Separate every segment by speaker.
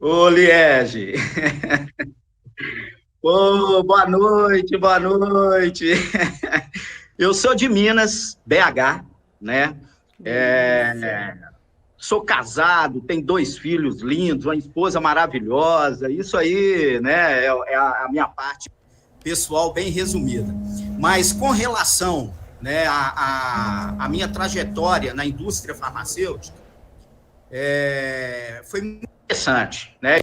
Speaker 1: Ô, Liege. Ô, boa noite, boa noite. Eu sou de Minas, BH, né?
Speaker 2: Delícia.
Speaker 1: É, Sou casado, tenho dois filhos lindos, uma esposa maravilhosa. Isso aí, né, é a minha parte pessoal bem resumida. Mas com relação, né, a minha trajetória na indústria farmacêutica, foi muito interessante, né?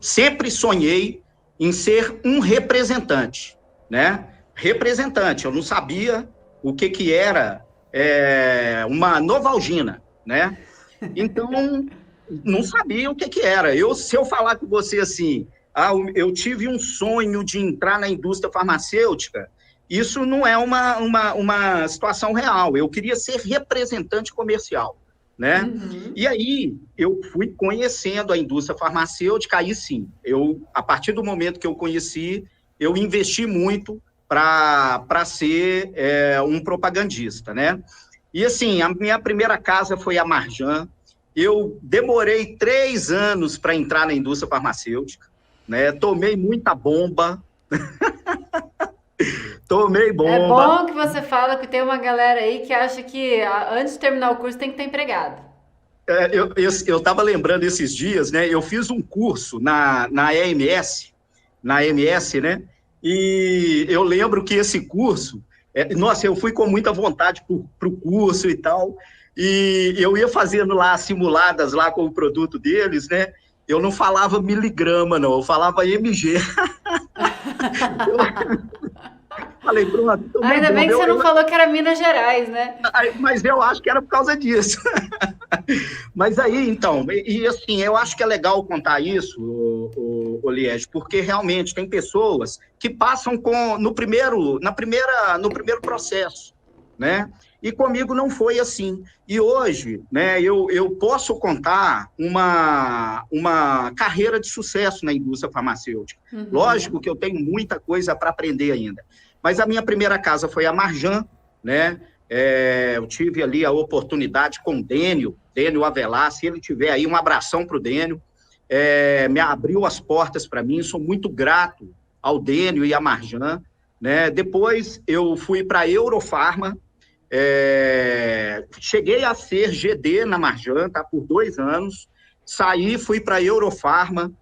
Speaker 1: Sempre sonhei em ser um representante, né? Representante, eu não sabia o que era uma novalgina, né? Então, não sabia o que era. Se eu falar com você assim, eu tive um sonho de entrar na indústria farmacêutica, isso não é uma situação real. Eu queria ser representante comercial, né?
Speaker 2: Uhum.
Speaker 1: E aí eu fui conhecendo a indústria farmacêutica, aí sim, a partir do momento que eu conheci, eu investi muito para ser um propagandista, né? E assim, a minha primeira casa foi a Marjan. Eu demorei 3 anos para entrar na indústria farmacêutica, né? Tomei
Speaker 2: É
Speaker 1: bomba.
Speaker 2: bom que você fala que tem uma galera aí que acha que antes de terminar o curso tem que estar empregado.
Speaker 1: Eu estava lembrando esses dias, né? Eu fiz um curso na EMS, né? E eu lembro que esse curso, nossa, eu fui com muita vontade para o curso e tal, e eu ia fazendo lá simuladas lá com o produto deles, né? Eu não falava miligrama, não, eu falava mg. Eu falei, pronto, tomei
Speaker 2: Ainda bem
Speaker 1: bomba.
Speaker 2: que você não falou que era Minas Gerais, né?
Speaker 1: Mas eu acho que era por causa disso. Mas aí, então, assim, eu acho que é legal contar isso, o Liege, porque realmente tem pessoas que passam no primeiro processo, né? E comigo não foi assim. E hoje, né, eu posso contar uma carreira de sucesso na indústria farmacêutica. Lógico
Speaker 2: Uhum.
Speaker 1: que eu tenho muita coisa para aprender ainda. Mas a minha primeira casa foi a Marjan, né? Eu tive ali a oportunidade com o Dênio Avelar, se ele tiver aí, um abração para o Dênio, me abriu as portas para mim, sou muito grato ao Dênio e à Marjan, né? Depois eu fui para a Eurofarma, cheguei a ser GD na Marjan, tá, por 2 anos, saí, fui para a Eurofarma,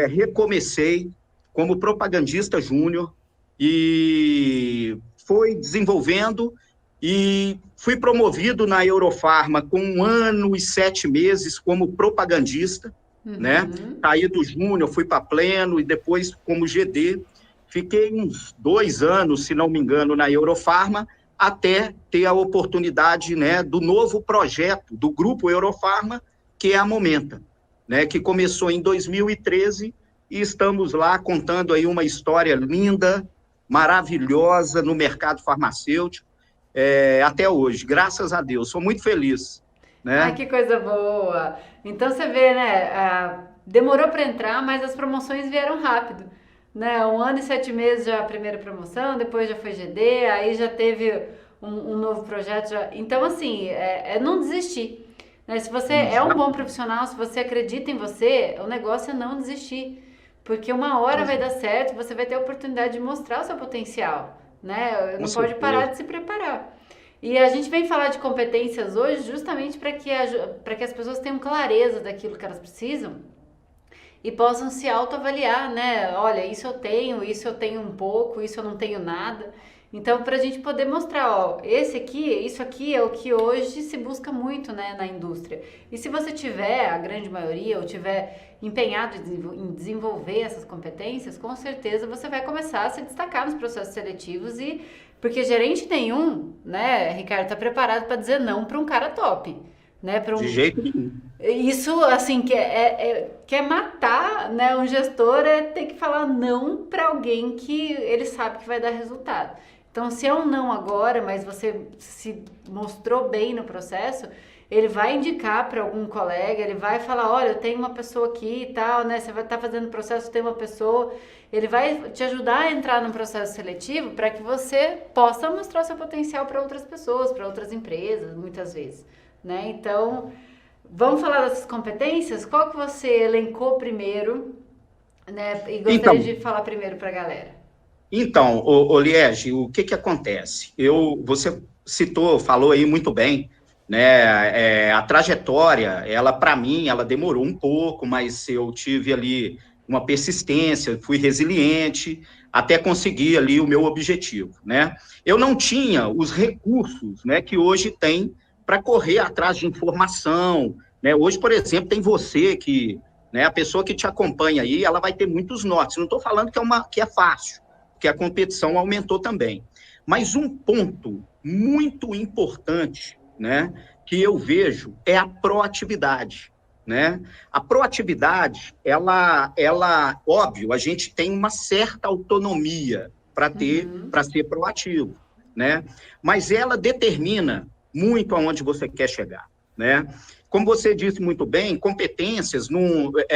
Speaker 1: recomecei como propagandista júnior e foi desenvolvendo e fui promovido na Eurofarma com 1 ano e 7 meses como propagandista, né?
Speaker 2: Uhum.
Speaker 1: Saí do júnior, fui para pleno e depois como GD. Fiquei uns 2 anos, se não me engano, na Eurofarma, até ter a oportunidade, né, do novo projeto do Grupo Eurofarma, que é a Momenta, né, que começou em 2013 e estamos lá contando aí uma história linda, maravilhosa no mercado farmacêutico, até hoje, graças a Deus. Sou muito feliz,
Speaker 2: Ai,
Speaker 1: né?
Speaker 2: que coisa boa. Então você vê, né? Demorou para entrar, mas as promoções vieram rápido. Né? 1 ano e 7 meses já a primeira promoção, depois já foi GD, aí já teve um novo projeto. Então, assim, é não desistir. Né? Se você é um bom
Speaker 1: Exatamente.
Speaker 2: profissional, se você acredita em você, o negócio é não desistir. Porque uma hora vai dar certo, você vai ter a oportunidade de mostrar o seu potencial. Né?
Speaker 1: Com
Speaker 2: Não pode parar
Speaker 1: certeza.
Speaker 2: de se preparar. E a gente vem falar de competências hoje justamente para que as pessoas tenham clareza daquilo que elas precisam e possam se autoavaliar, né? Olha, isso eu tenho um pouco, isso eu não tenho nada. Então, para a gente poder mostrar, ó, isso aqui é o que hoje se busca muito, né, na indústria. E se você tiver, a grande maioria, ou tiver empenhado em desenvolver essas competências, com certeza você vai começar a se destacar nos processos seletivos e porque gerente nenhum, né, Ricardo, tá preparado para dizer não para um cara top, né, para
Speaker 1: De
Speaker 2: um
Speaker 1: jeito nenhum.
Speaker 2: isso, assim, quer matar, né? Um gestor é ter que falar não para alguém que ele sabe que vai dar resultado. Então, se é um não agora, mas você se mostrou bem no processo, ele vai indicar para algum colega, ele vai falar, olha, eu tenho uma pessoa aqui e tal, né? Você vai estar fazendo o processo, tem uma pessoa, ele vai te ajudar a entrar num processo seletivo para que você possa mostrar o seu potencial para outras pessoas, para outras empresas, muitas vezes, né? Então, Vamos falar dessas competências? Qual que você elencou primeiro, né? E gostaria
Speaker 1: Então,
Speaker 2: de falar primeiro para a galera.
Speaker 1: Então, Liege, o que acontece? Você citou, falou aí muito bem, né? A trajetória, ela para mim, ela demorou um pouco, mas eu tive ali uma persistência, fui resiliente até conseguir ali o meu objetivo, né? Eu não tinha os recursos, né, que hoje tem para correr atrás de informação, né? Hoje, por exemplo, tem você que, né, a pessoa que te acompanha aí, ela vai ter muitos nortes. Não estou falando que é fácil, que a competição aumentou também. Mas um ponto muito importante, né, que eu vejo é a proatividade, né? A proatividade, óbvio, a gente tem uma certa autonomia para ser proativo, né? Mas ela determina muito aonde você quer chegar, né? Como você disse muito bem, competências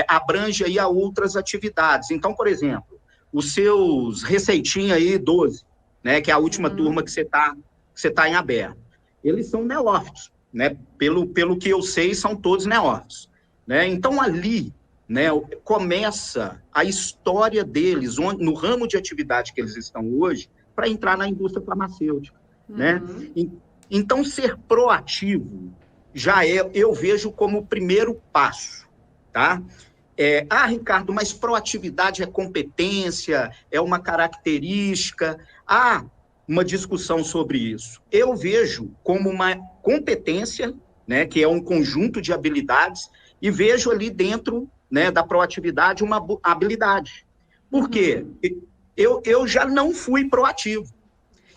Speaker 1: abrange aí a outras atividades. Então, por exemplo, os seus receitinhos aí, 12, né, que é a última turma que você tá em aberto. Eles são neófitos, né? Pelo que eu sei, são todos neófitos, né? Então, ali, né, começa a história deles, no ramo de atividade que eles estão hoje, para entrar na indústria farmacêutica, né? Então, ser proativo eu vejo como o primeiro passo, tá? Ricardo, mas proatividade é competência, é uma característica. Há uma discussão sobre isso. Eu vejo como uma competência, né, que é um conjunto de habilidades, e vejo ali dentro, né, da proatividade uma habilidade. Por quê? Eu já não fui proativo.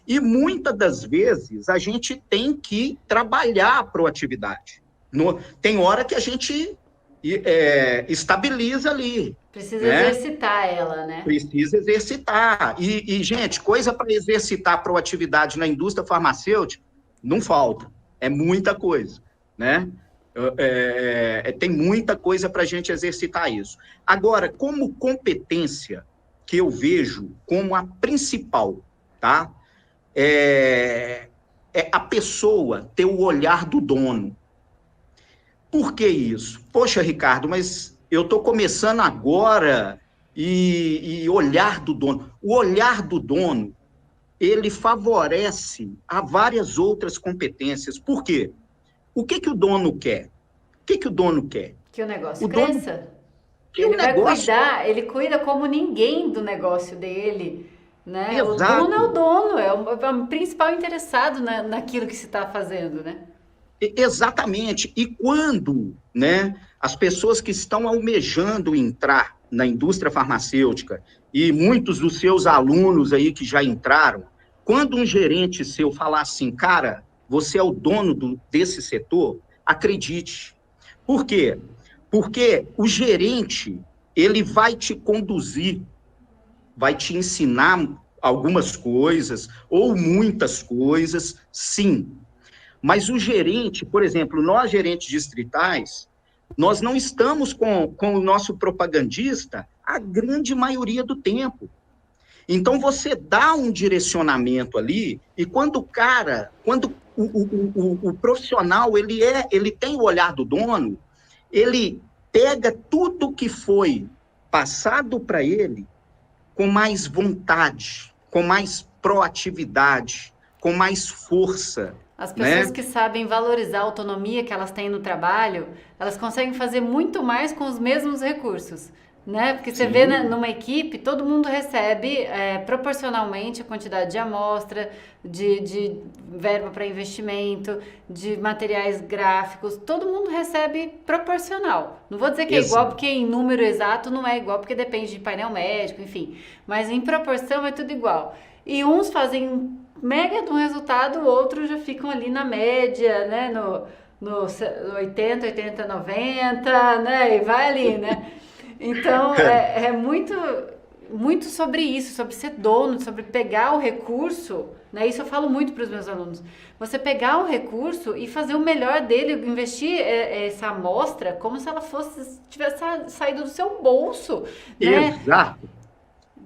Speaker 1: E muitas das vezes a gente tem que trabalhar a proatividade. Tem hora que a gente estabiliza ali.
Speaker 2: Precisa
Speaker 1: né?
Speaker 2: exercitar ela, né?
Speaker 1: Precisa exercitar. Gente, coisa para exercitar a proatividade na indústria farmacêutica não falta. É muita coisa, né? Tem muita coisa para a gente exercitar isso. Agora, como competência que eu vejo como a principal, tá? É a pessoa ter o olhar do dono. Por que isso? Poxa, Ricardo, mas eu estou começando agora e olhar do dono. O olhar do dono, ele favorece a várias outras competências. Por quê? O que o dono quer? O que o dono quer?
Speaker 2: Que o negócio
Speaker 1: O dono
Speaker 2: cresça.
Speaker 1: que
Speaker 2: Ele
Speaker 1: o
Speaker 2: vai
Speaker 1: negócio...
Speaker 2: cuidar, ele cuida como ninguém do negócio dele, né? O dono é o
Speaker 1: Exato.
Speaker 2: dono, é o principal interessado naquilo que se está fazendo, né?
Speaker 1: Exatamente. E quando, né, as pessoas que estão almejando entrar na indústria farmacêutica, e muitos dos seus alunos aí que já entraram, quando um gerente seu falar assim, cara, você é o dono desse setor, acredite. Por quê? Porque o gerente, ele vai te conduzir, vai te ensinar algumas coisas, ou muitas coisas, sim. Mas o gerente, por exemplo, nós gerentes distritais, nós não estamos com o nosso propagandista a grande maioria do tempo. Então, você dá um direcionamento ali, e quando o profissional, ele tem o olhar do dono, ele pega tudo que foi passado para ele com mais vontade, com mais proatividade, com mais força,
Speaker 2: As pessoas
Speaker 1: né?
Speaker 2: que sabem valorizar a autonomia que elas têm no trabalho, elas conseguem fazer muito mais com os mesmos recursos, né? Porque você vê
Speaker 1: Sim.
Speaker 2: numa equipe, todo mundo recebe proporcionalmente a quantidade de amostra, de verba para investimento, de materiais gráficos, todo mundo recebe proporcional. Não vou dizer que é igual, porque em número exato não é igual, porque depende de painel médico, enfim. Mas em proporção é tudo igual. E uns fazem mega de um resultado, outros já ficam ali na média, né? No 80, 90, né? E vai ali, né? Então, é muito, muito sobre isso, sobre ser dono, sobre pegar o recurso, né? Isso eu falo muito para os meus alunos. Você pegar o recurso e fazer o melhor dele, investir essa amostra como se ela tivesse saído do seu bolso, né?
Speaker 1: Exato.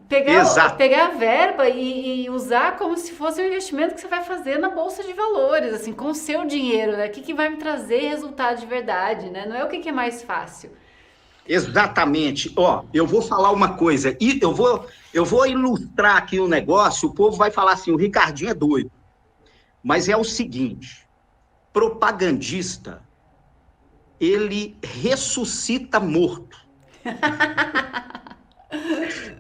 Speaker 2: pegar a verba e usar como se fosse um investimento que você vai fazer na bolsa de valores, assim, com o seu dinheiro, né? O que vai me trazer resultado de verdade, né? Não é o que é mais fácil.
Speaker 1: Exatamente. Ó, eu vou falar uma coisa, e eu vou ilustrar aqui um negócio, o povo vai falar assim, o Ricardinho é doido. Mas é o seguinte, propagandista, ele ressuscita morto.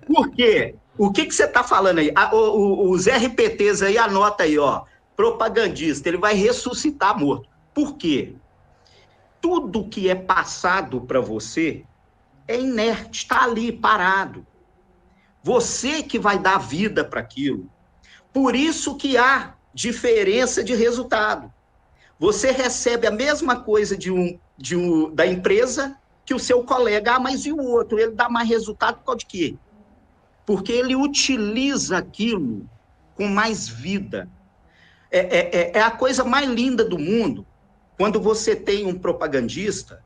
Speaker 1: Por quê? O que você está falando aí? Os RPTs aí, anota aí, ó. Propagandista, ele vai ressuscitar morto. Por quê? Tudo que é passado para você é inerte, está ali, parado. Você que vai dar vida para aquilo. Por isso que há diferença de resultado. Você recebe a mesma coisa da empresa que o seu colega, mas e o outro? Ele dá mais resultado por causa de quê? Porque ele utiliza aquilo com mais vida. É a coisa mais linda do mundo, quando você tem um propagandista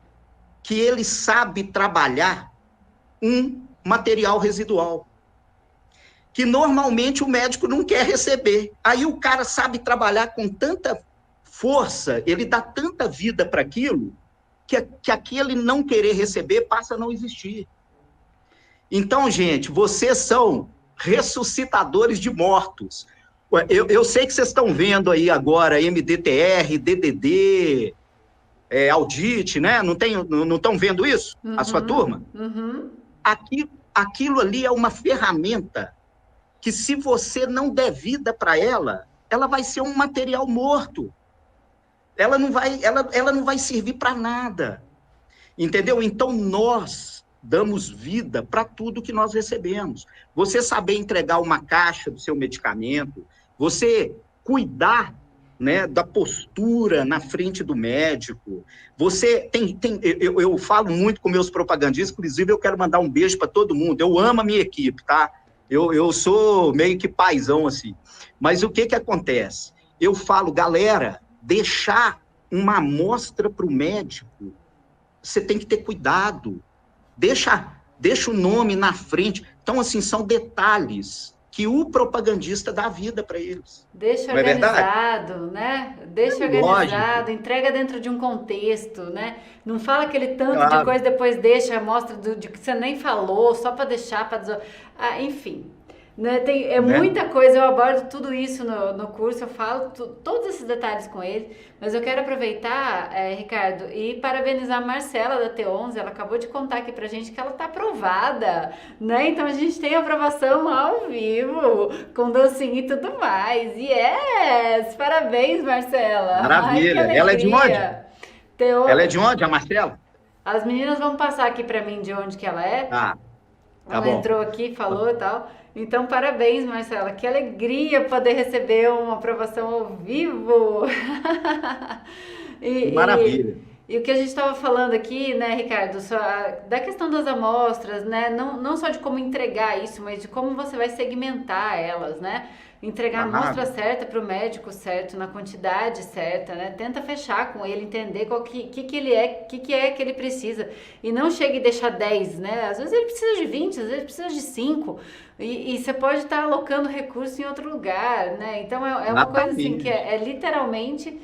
Speaker 1: que ele sabe trabalhar um material residual, que normalmente o médico não quer receber. Aí o cara sabe trabalhar com tanta força, ele dá tanta vida para aquilo, que aquele não querer receber passa a não existir. Então, gente, vocês são ressuscitadores de mortos. Eu sei que vocês estão vendo aí agora MDTR, DDD, Audit, né? Não estão vendo isso?
Speaker 2: Uhum,
Speaker 1: a sua turma?
Speaker 2: Uhum.
Speaker 1: Aquilo ali é uma ferramenta que, se você não der vida para ela, ela vai ser um material morto. Ela não vai servir para nada. Entendeu? Então, nós damos vida para tudo que nós recebemos. Você saber entregar uma caixa do seu medicamento, você cuidar, né, da postura na frente do médico. Você eu falo muito com meus propagandistas, inclusive eu quero mandar um beijo para todo mundo. Eu amo a minha equipe, tá? Eu sou meio que paizão, assim. Mas o que acontece? Eu falo, galera, deixar uma amostra para o médico, você tem que ter cuidado. Deixa o nome na frente. Então, assim, são detalhes que o propagandista dá vida para eles.
Speaker 2: Deixa organizado, né? Deixa organizado, lógico. Entrega dentro de um contexto, né? Não fala aquele tanto de coisa, depois deixa, mostra de que você nem falou, só para deixar, enfim. Né? Muita coisa, eu abordo tudo isso no curso, eu falo todos esses detalhes com ele, mas eu quero aproveitar, Ricardo, e parabenizar a Marcela da T11, ela acabou de contar aqui pra gente que ela tá aprovada, né? Então a gente tem aprovação ao vivo, com docinho e tudo mais. Yes! Parabéns, Marcela!
Speaker 1: Maravilha!
Speaker 2: Ai,
Speaker 1: ela é de onde? Ela é de onde, a Marcela?
Speaker 2: As meninas vão passar aqui pra mim de onde que ela é.
Speaker 1: Tá
Speaker 2: ela
Speaker 1: bom.
Speaker 2: Entrou aqui, falou e tal. Então, parabéns, Marcela. Que alegria poder receber uma aprovação ao vivo.
Speaker 1: Maravilha.
Speaker 2: E o que a gente estava falando aqui, né, Ricardo, da questão das amostras, né, não só de como entregar isso, mas de como você vai segmentar elas, né? Entregar a amostra certa para o médico certo, na quantidade certa, né? Tenta fechar com ele, entender que ele é, que é que ele precisa. E não chega e deixa 10, né? Às vezes ele precisa de 20, às vezes ele precisa de 5. E você pode estar alocando recurso em outro lugar, né? Então é uma coisa assim que é literalmente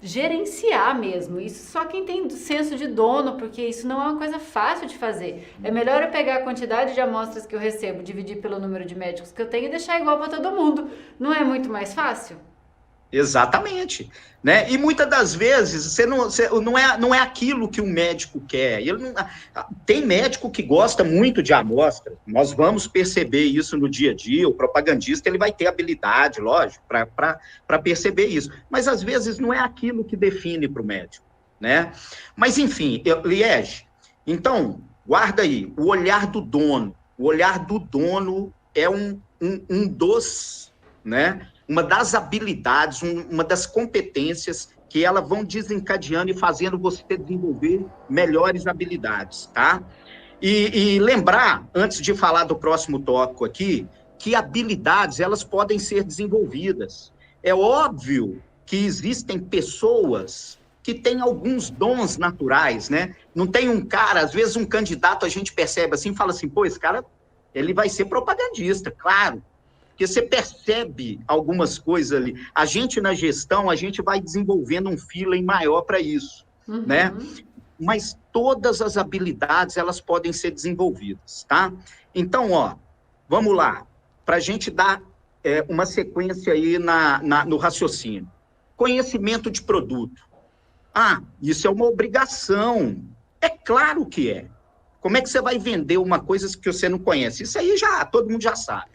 Speaker 2: gerenciar mesmo. Isso só quem tem senso de dono, porque isso não é uma coisa fácil de fazer. É melhor eu pegar a quantidade de amostras que eu recebo, dividir pelo número de médicos que eu tenho e deixar igual para todo mundo. Não é muito mais fácil?
Speaker 1: Exatamente, né? E muitas das vezes você não é aquilo que o médico quer. Tem médico que gosta muito de amostra. Nós vamos perceber isso no dia a dia. O propagandista ele vai ter habilidade, lógico, para perceber isso. Mas às vezes não é aquilo que define para o médico, né? Mas enfim, Liege. Então guarda aí o olhar do dono. O olhar do dono é um dos, né? Uma das habilidades, uma das competências que elas vão desencadeando e fazendo você desenvolver melhores habilidades, tá? E lembrar, antes de falar do próximo tópico aqui, que habilidades, elas podem ser desenvolvidas. É óbvio que existem pessoas que tem alguns dons naturais, né? Não tem um cara, às vezes um candidato a gente percebe assim, fala assim, pô, esse cara, ele vai ser propagandista, claro. Porque você percebe algumas coisas ali. A gente, na gestão, a gente vai desenvolvendo um feeling maior para isso, né? Mas todas as habilidades, elas podem ser desenvolvidas, tá? Então, ó, vamos lá, para a gente dar uma sequência aí no raciocínio. Conhecimento de produto. Ah, isso é uma obrigação. É claro que é. Como é que você vai vender uma coisa que você não conhece? Isso aí já, todo mundo já sabe,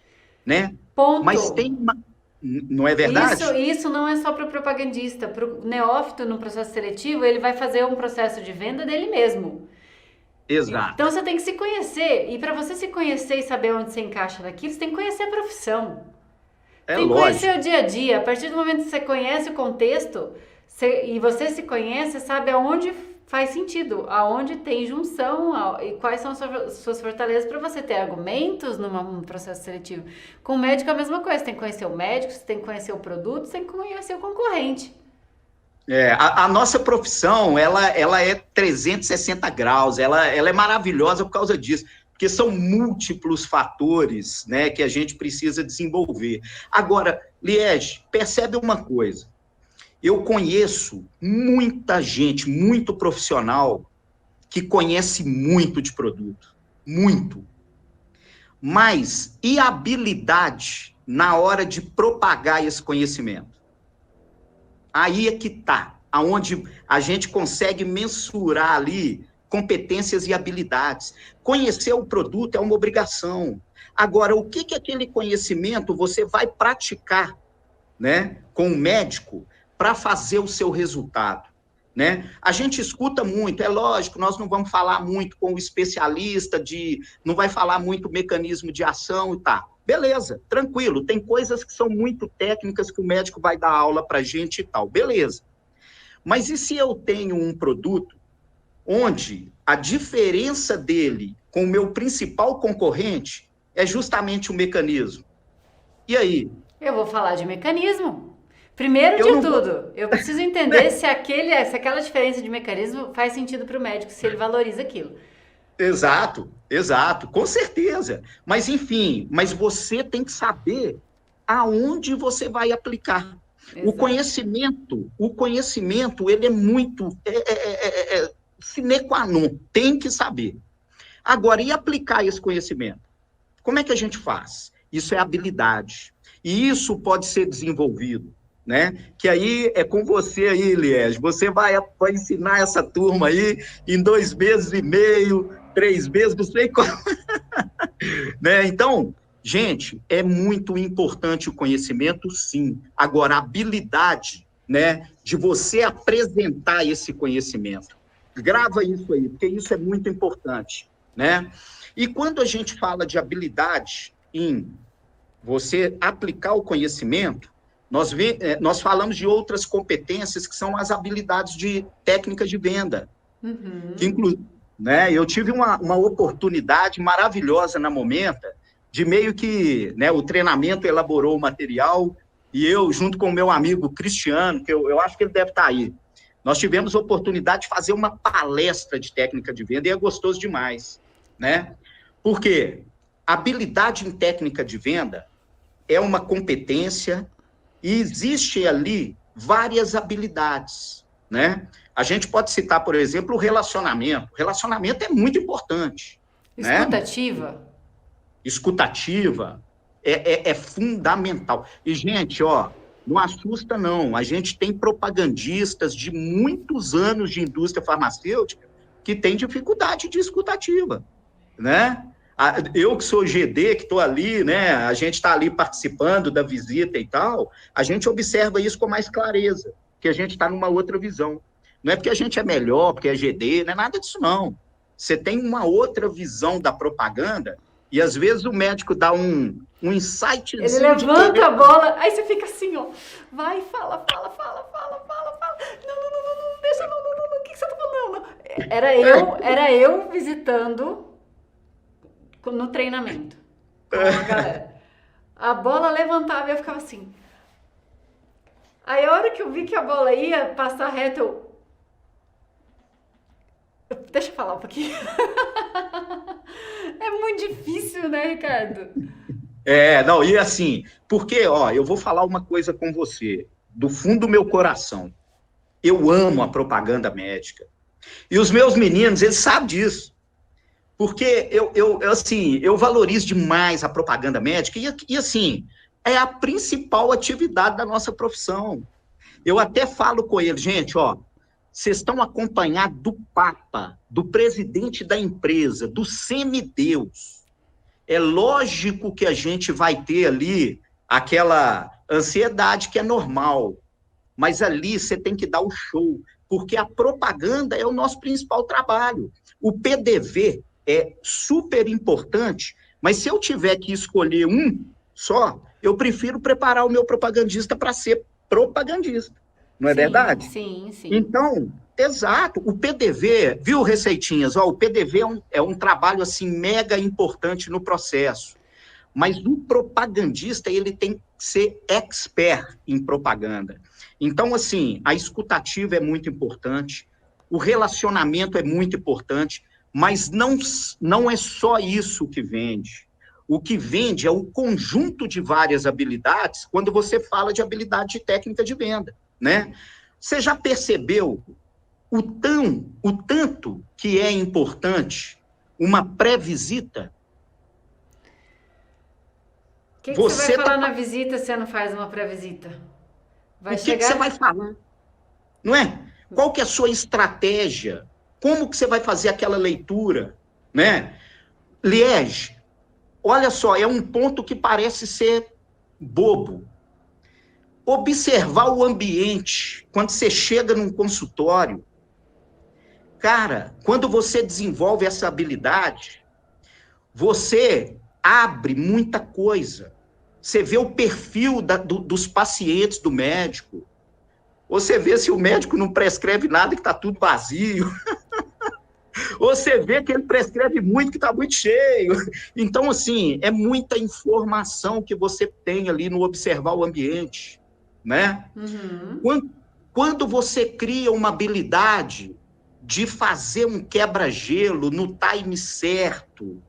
Speaker 1: né?
Speaker 2: Ponto.
Speaker 1: Mas tem uma... Não é verdade?
Speaker 2: Isso não é só para o propagandista. Para o neófito no processo seletivo, ele vai fazer um processo de venda dele mesmo.
Speaker 1: Exato.
Speaker 2: Então você tem que se conhecer. E para você se conhecer e saber onde você encaixa naquilo, você tem que conhecer a profissão. Tem que conhecer o dia a dia. A partir do momento que você conhece o contexto e você se conhece, você sabe aonde faz sentido, aonde tem junção e quais são as suas fortalezas para você ter argumentos num processo seletivo. Com o médico é a mesma coisa, você tem que conhecer o médico, você tem que conhecer o produto, você tem que conhecer o concorrente.
Speaker 1: A nossa profissão, ela é 360 graus, ela é maravilhosa por causa disso, porque são múltiplos fatores, né, que a gente precisa desenvolver. Agora, Liege, percebe uma coisa, eu conheço muita gente, muito profissional, que conhece muito de produto, muito. Mas e a habilidade na hora de propagar esse conhecimento? Aí é que está, aonde a gente consegue mensurar ali competências e habilidades. Conhecer o produto é uma obrigação. Agora, o que aquele conhecimento você vai praticar, né, com o médico para fazer o seu resultado, né? A gente escuta muito, é lógico, nós não vamos falar muito com o especialista, não vai falar muito mecanismo de ação e tá. Beleza, tranquilo, tem coisas que são muito técnicas que o médico vai dar aula para a gente e tal, beleza. Mas e se eu tenho um produto onde a diferença dele com o meu principal concorrente é justamente o mecanismo? E aí?
Speaker 2: Eu vou falar de mecanismo. Primeiro de tudo, eu preciso entender se aquela diferença de mecanismo faz sentido para o médico, se ele valoriza aquilo.
Speaker 1: Exato, com certeza. Mas, enfim, você tem que saber aonde você vai aplicar. Exato. O conhecimento, ele é muito sine qua non, tem que saber. Agora, e aplicar esse conhecimento? Como é que a gente faz? Isso é habilidade. E isso pode ser desenvolvido, né? Que aí é com você aí, Liege. Você vai ensinar essa turma aí em 2 meses e meio, 3 meses, não sei qual. Né? Então, gente, é muito importante o conhecimento, sim. Agora, a habilidade, né, de você apresentar esse conhecimento. Grava isso aí, porque isso é muito importante, né? E quando a gente fala de habilidade em você aplicar o conhecimento, nós falamos de outras competências que são as habilidades de técnicas de venda. Que né, eu tive uma oportunidade maravilhosa na Momenta, de meio que, né, o treinamento elaborou o material, e eu, junto com o meu amigo Cristiano, que eu acho que ele deve estar aí, nós tivemos a oportunidade de fazer uma palestra de técnica de venda, e é gostoso demais, né? Por quê? Habilidade em técnica de venda é uma competência e existe ali várias habilidades, né? A gente pode citar, por exemplo, o relacionamento. O relacionamento é muito importante.
Speaker 2: Escutativa.
Speaker 1: Né? Escutativa é fundamental. E, gente, ó, não assusta, não. A gente tem propagandistas de muitos anos de indústria farmacêutica que têm dificuldade de escutativa, né? Eu que sou GD, que estou ali, né? A gente está ali participando da visita e tal, a gente observa isso com mais clareza, que a gente está numa outra visão. Não é porque a gente é melhor, porque é GD, não é nada disso, não. Você tem uma outra visão da propaganda e, às vezes, o médico dá um insightzinho.
Speaker 2: Ele levanta a bola, aí você fica assim, ó. Vai, fala. Não, deixa, não. O que você tá falando? Era eu visitando no treinamento com a galera. A bola levantava e eu ficava assim. Aí a hora que eu vi que a bola ia passar reto, Deixa eu falar um pouquinho. É muito difícil, né, Ricardo?
Speaker 1: Não, e assim, porque, ó, eu vou falar uma coisa com você, do fundo do meu coração. Eu amo a propaganda médica. E os meus meninos, eles sabem disso. Porque assim, eu valorizo demais a propaganda médica e, assim, é a principal atividade da nossa profissão. Eu até falo com eles, gente, ó, vocês estão acompanhados do Papa, do presidente da empresa, do semideus. É lógico que a gente vai ter ali aquela ansiedade que é normal, mas ali você tem que dar o show, porque a propaganda é o nosso principal trabalho. O PDV é super importante, mas se eu tiver que escolher um só, eu prefiro preparar o meu propagandista para ser propagandista, não é
Speaker 2: Sim,
Speaker 1: verdade?
Speaker 2: sim, sim.
Speaker 1: Então, exato, o PDV, viu, Receitinhas? Ó, o PDV é um trabalho assim mega importante no processo, mas o propagandista ele tem que ser expert em propaganda. Então, assim, a escutativa é muito importante, o relacionamento é muito importante, mas não é só isso que vende. O que vende é o conjunto de várias habilidades quando você fala de habilidade técnica de venda, né? Você já percebeu o tanto que é importante uma pré-visita?
Speaker 2: O que que você vai
Speaker 1: Você tá,
Speaker 2: falar na visita se você não faz uma pré-visita? Vai
Speaker 1: o que que você vai
Speaker 2: chegar.
Speaker 1: falar, não é? Qual que é a sua estratégia? Como que você vai fazer aquela leitura, né? Liege, olha só, é um ponto que parece ser bobo. Observar o ambiente quando você chega num consultório. Cara, quando você desenvolve essa habilidade, você abre muita coisa. Você vê o perfil dos pacientes do médico. Você vê se o médico não prescreve nada, que está tudo vazio. Ou você vê que ele prescreve muito, que está muito cheio. Então, assim, é muita informação que você tem ali no observar o ambiente, né?
Speaker 2: Uhum.
Speaker 1: Quando você cria uma habilidade de fazer um quebra-gelo no time certo,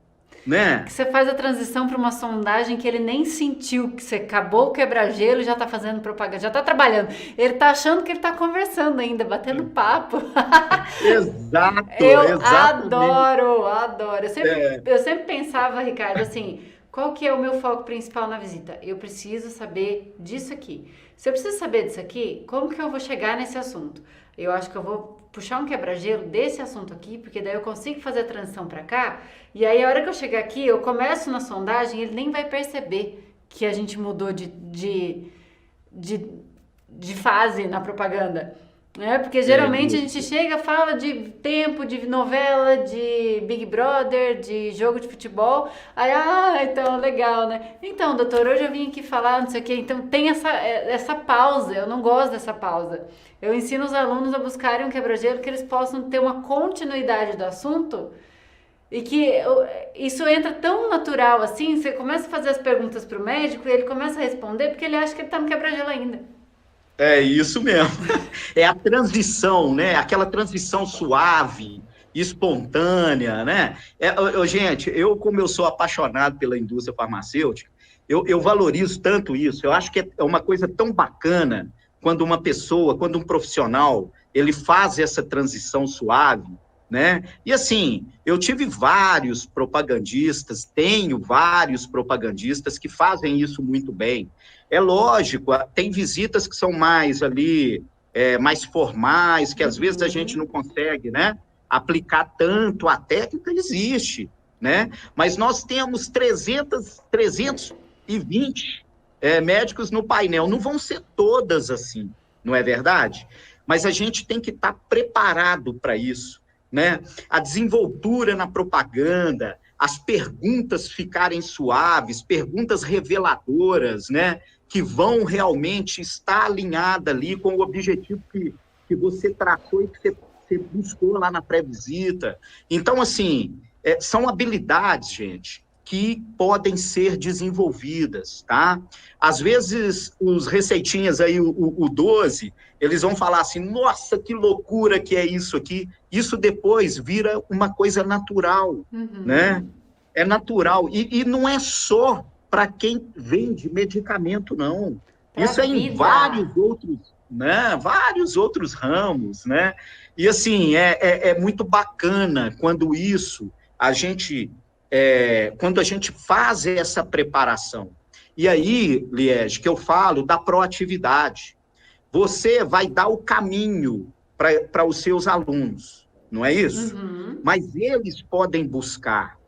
Speaker 2: Que
Speaker 1: né?
Speaker 2: você faz a transição para uma sondagem que ele nem sentiu que você acabou o quebra-gelo e já tá fazendo propaganda, já tá trabalhando. Ele tá achando que ele tá conversando ainda, batendo papo.
Speaker 1: Exato,
Speaker 2: Eu
Speaker 1: exatamente.
Speaker 2: adoro, adoro.
Speaker 1: É,
Speaker 2: Eu sempre pensava, Ricardo, assim, qual que é o meu foco principal na visita? Eu preciso saber disso aqui. Se eu preciso saber disso aqui, como que eu vou chegar nesse assunto? Eu acho que eu vou puxar um quebra-gelo desse assunto aqui, porque daí eu consigo fazer a transição para cá. E aí, a hora que eu chegar aqui, eu começo na sondagem, ele nem vai perceber que a gente mudou de, de fase na propaganda. Né? Porque geralmente a gente
Speaker 1: isso.
Speaker 2: chega, fala de tempo, de novela, de Big Brother, de jogo de futebol. Aí, então, legal, né? Então, doutor, hoje eu vim aqui falar, não sei o quê. Então, tem essa pausa. Eu não gosto dessa pausa. Eu ensino os alunos a buscarem um quebra-gelo que eles possam ter uma continuidade do assunto e que isso entra tão natural assim. Você começa a fazer as perguntas para o médico e ele começa a responder porque ele acha que ele está no quebra-gelo ainda.
Speaker 1: É isso mesmo. É a transição, né? Aquela transição suave, espontânea, né? Gente, como eu sou apaixonado pela indústria farmacêutica, eu valorizo tanto isso. Eu acho que é uma coisa tão bacana quando uma pessoa, quando um profissional, ele faz essa transição suave, né? E assim, eu tive vários propagandistas, tenho vários propagandistas que fazem isso muito bem. É lógico, tem visitas que são mais ali, mais formais, que às vezes a gente não
Speaker 2: Uhum.
Speaker 1: consegue, né, aplicar tanto a técnica, existe, né? Mas nós temos 320 médicos no painel, não vão ser todas assim, não é verdade? Mas a gente tem que estar preparado para isso, né? A desenvoltura na propaganda, as perguntas ficarem suaves, perguntas reveladoras, né? Que vão realmente estar alinhada ali com o objetivo que você traçou e que você buscou lá na pré-visita. Então, assim, são habilidades, gente, que podem ser desenvolvidas, tá? Às vezes, os receitinhas aí, o 12, eles vão falar assim, nossa, que loucura que é isso aqui. Isso depois vira uma coisa natural, né? É natural. E não é só para quem vende medicamento, não.
Speaker 2: Pra
Speaker 1: Isso é em
Speaker 2: vida.
Speaker 1: vários outros, né? Vários outros ramos, né? E assim, é muito bacana quando quando a gente faz essa preparação. E aí, Liege, que eu falo da proatividade. Você vai dar o caminho para os seus alunos, não é isso? Mas eles podem buscar.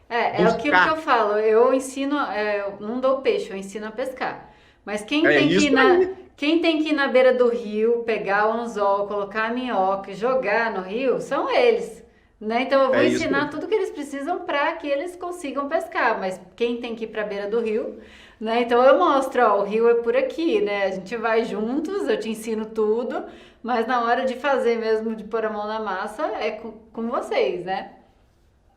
Speaker 2: É aquilo que eu falo, eu ensino, eu não dou peixe, eu ensino a pescar. Mas
Speaker 1: É isso aí.
Speaker 2: quem tem que ir na beira do rio, pegar o anzol, colocar a minhoca e jogar no rio, são eles. Né? Então eu vou
Speaker 1: É isso
Speaker 2: ensinar
Speaker 1: aí.
Speaker 2: tudo que eles precisam para que eles consigam pescar, mas quem tem que ir para a beira do rio, né? Então eu mostro, ó, o rio é por aqui, né? A gente vai juntos, eu te ensino tudo, mas na hora de fazer mesmo, de pôr a mão na massa, é com vocês, né?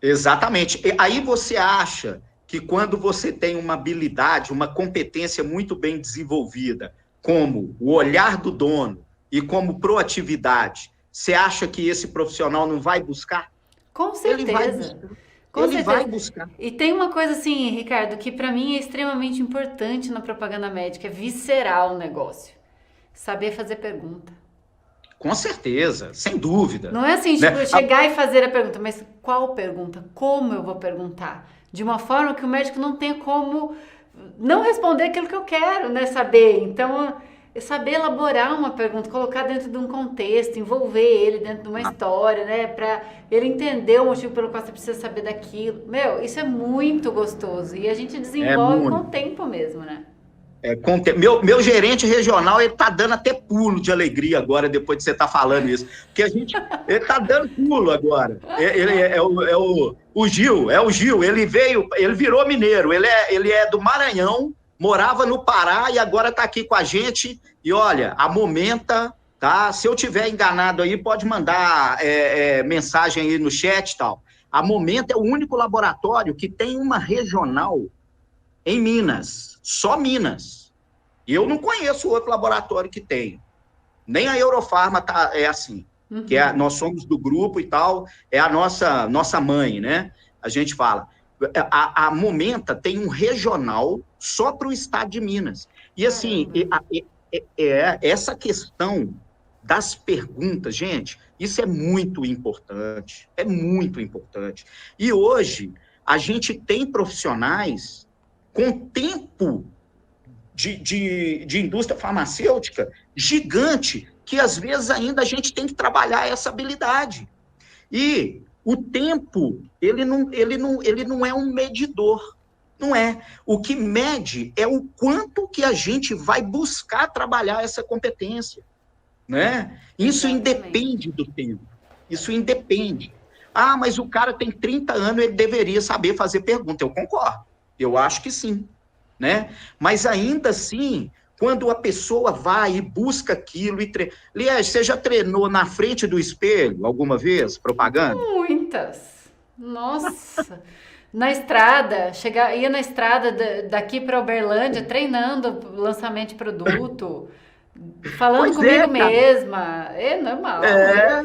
Speaker 1: Exatamente. E aí você acha que quando você tem uma habilidade, uma competência muito bem desenvolvida, como o olhar do dono e como proatividade, você acha que esse profissional não vai buscar?
Speaker 2: Com
Speaker 1: Ele vai
Speaker 2: certeza.
Speaker 1: buscar.
Speaker 2: Com
Speaker 1: Ele vai
Speaker 2: certeza.
Speaker 1: buscar.
Speaker 2: E tem uma coisa assim, Ricardo, que para mim é extremamente importante na propaganda médica, é visceral o negócio. Saber fazer pergunta.
Speaker 1: Com certeza, sem dúvida.
Speaker 2: Não é assim,
Speaker 1: Né?
Speaker 2: tipo, chegar e fazer a pergunta, mas qual pergunta? Como eu vou perguntar? De uma forma que o médico não tenha como não responder aquilo que eu quero, né? Saber. Então, é saber elaborar uma pergunta, colocar dentro de um contexto, envolver ele dentro de uma história, né? Pra ele entender o motivo pelo qual você precisa saber daquilo. Meu, isso é muito gostoso. E a gente
Speaker 1: É
Speaker 2: desenvolve com o
Speaker 1: muito.
Speaker 2: tempo mesmo, né?
Speaker 1: Meu gerente regional, ele tá dando até pulo de alegria agora, depois de você estar falando isso. Porque ele tá dando pulo agora. Ele o Gil, ele virou mineiro, ele é do Maranhão, morava no Pará e agora tá aqui com a gente. E olha, a Momenta, tá? Se eu tiver enganado aí, pode mandar mensagem aí no chat e tal. A Momenta é o único laboratório que tem uma regional em Minas, só Minas. E eu não conheço outro laboratório que tenha. Nem a Eurofarma é assim. Que nós somos do grupo e tal, é a nossa mãe, né? A gente fala. A Momenta tem um regional só para o estado de Minas. E assim,
Speaker 2: Caramba.
Speaker 1: essa questão das perguntas, gente, isso é muito importante. É muito importante. E hoje, a gente tem profissionais com tempo de indústria farmacêutica gigante, que às vezes ainda a gente tem que trabalhar essa habilidade. E o tempo, ele não é um medidor, não é. O que mede é o quanto que a gente vai buscar trabalhar essa competência, né? Isso
Speaker 2: Exatamente.
Speaker 1: independe do tempo, isso independe. Ah, mas o cara tem 30 anos, ele deveria saber fazer pergunta. Eu concordo, eu acho que sim, né? Mas ainda assim, quando a pessoa vai e busca aquilo e treina. Liege, você já treinou na frente do espelho alguma vez, propaganda?
Speaker 2: Muitas. Nossa. Na estrada, ia na estrada daqui para Uberlândia, treinando lançamento de produto, falando
Speaker 1: Pois é,
Speaker 2: comigo
Speaker 1: cara.
Speaker 2: mesma. É normal.
Speaker 1: É.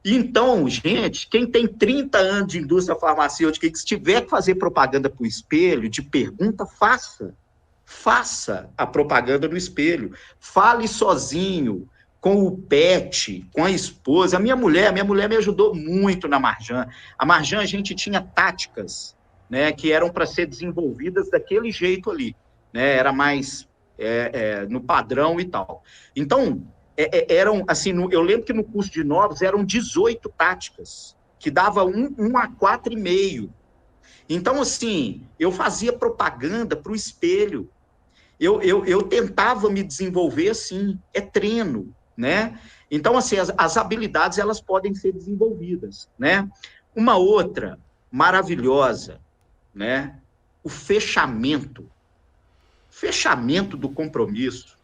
Speaker 1: Então, gente, quem tem 30 anos de indústria farmacêutica e que tiver que fazer propaganda para o espelho, de pergunta, faça. Faça a propaganda no espelho. Fale sozinho, com o pet, com a esposa. A minha mulher me ajudou muito na Marjan. A Marjan, a gente tinha táticas, né, que eram para ser desenvolvidas daquele jeito ali, né, era mais no padrão e tal. Então, eram, assim, eu lembro que no curso de novos eram 18 táticas, que dava 1 a 4,5. Então, assim, eu fazia propaganda para o espelho. Eu tentava me desenvolver assim, é treino, né? Então, assim, as habilidades, elas podem ser desenvolvidas, né? Uma outra maravilhosa, né? O fechamento do compromisso.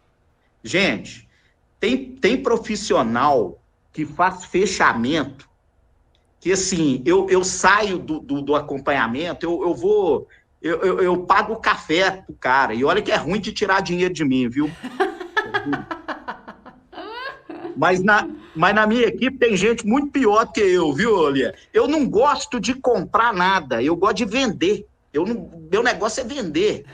Speaker 1: Gente, tem profissional que faz fechamento que assim, eu saio do acompanhamento, eu pago o café pro cara, e olha que é ruim de tirar dinheiro de mim, viu? Mas na minha equipe tem gente muito pior que eu, viu, Olia? Eu não gosto de comprar nada, eu gosto de vender. Meu negócio é vender.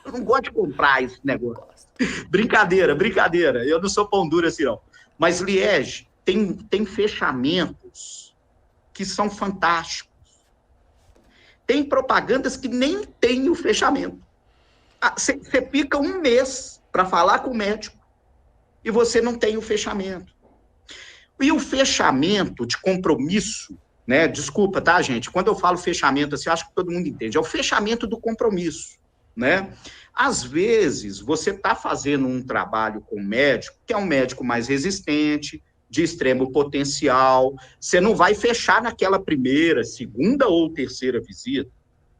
Speaker 1: Eu não gosto de comprar esse negócio. Brincadeira, brincadeira. Eu não sou pão duro assim, não. Mas Liege tem fechamentos que são fantásticos. Tem propagandas que nem tem o fechamento. Você fica um mês para falar com o médico e você não tem o fechamento. E o fechamento de compromisso, né? Desculpa, tá, gente? Quando eu falo fechamento, assim, eu acho que todo mundo entende. É o fechamento do compromisso, né? Às vezes, você está fazendo um trabalho com um médico, que é um médico mais resistente, de extremo potencial. Você não vai fechar naquela primeira, segunda ou terceira visita.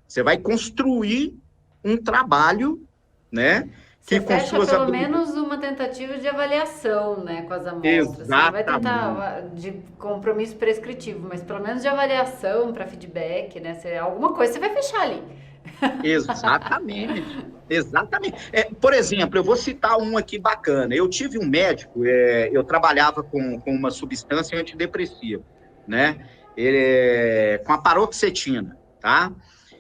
Speaker 1: Você vai construir um trabalho, né?
Speaker 2: Você fecha pelo menos uma tentativa de avaliação, né, com as amostras. Você não vai tentar de compromisso prescritivo, mas pelo menos de avaliação para feedback, né? Alguma coisa você vai fechar ali.
Speaker 1: Exatamente, exatamente. Por exemplo, eu vou citar um aqui bacana. Eu tive um médico, eu trabalhava com uma substância antidepressiva, né? Com a paroxetina, tá?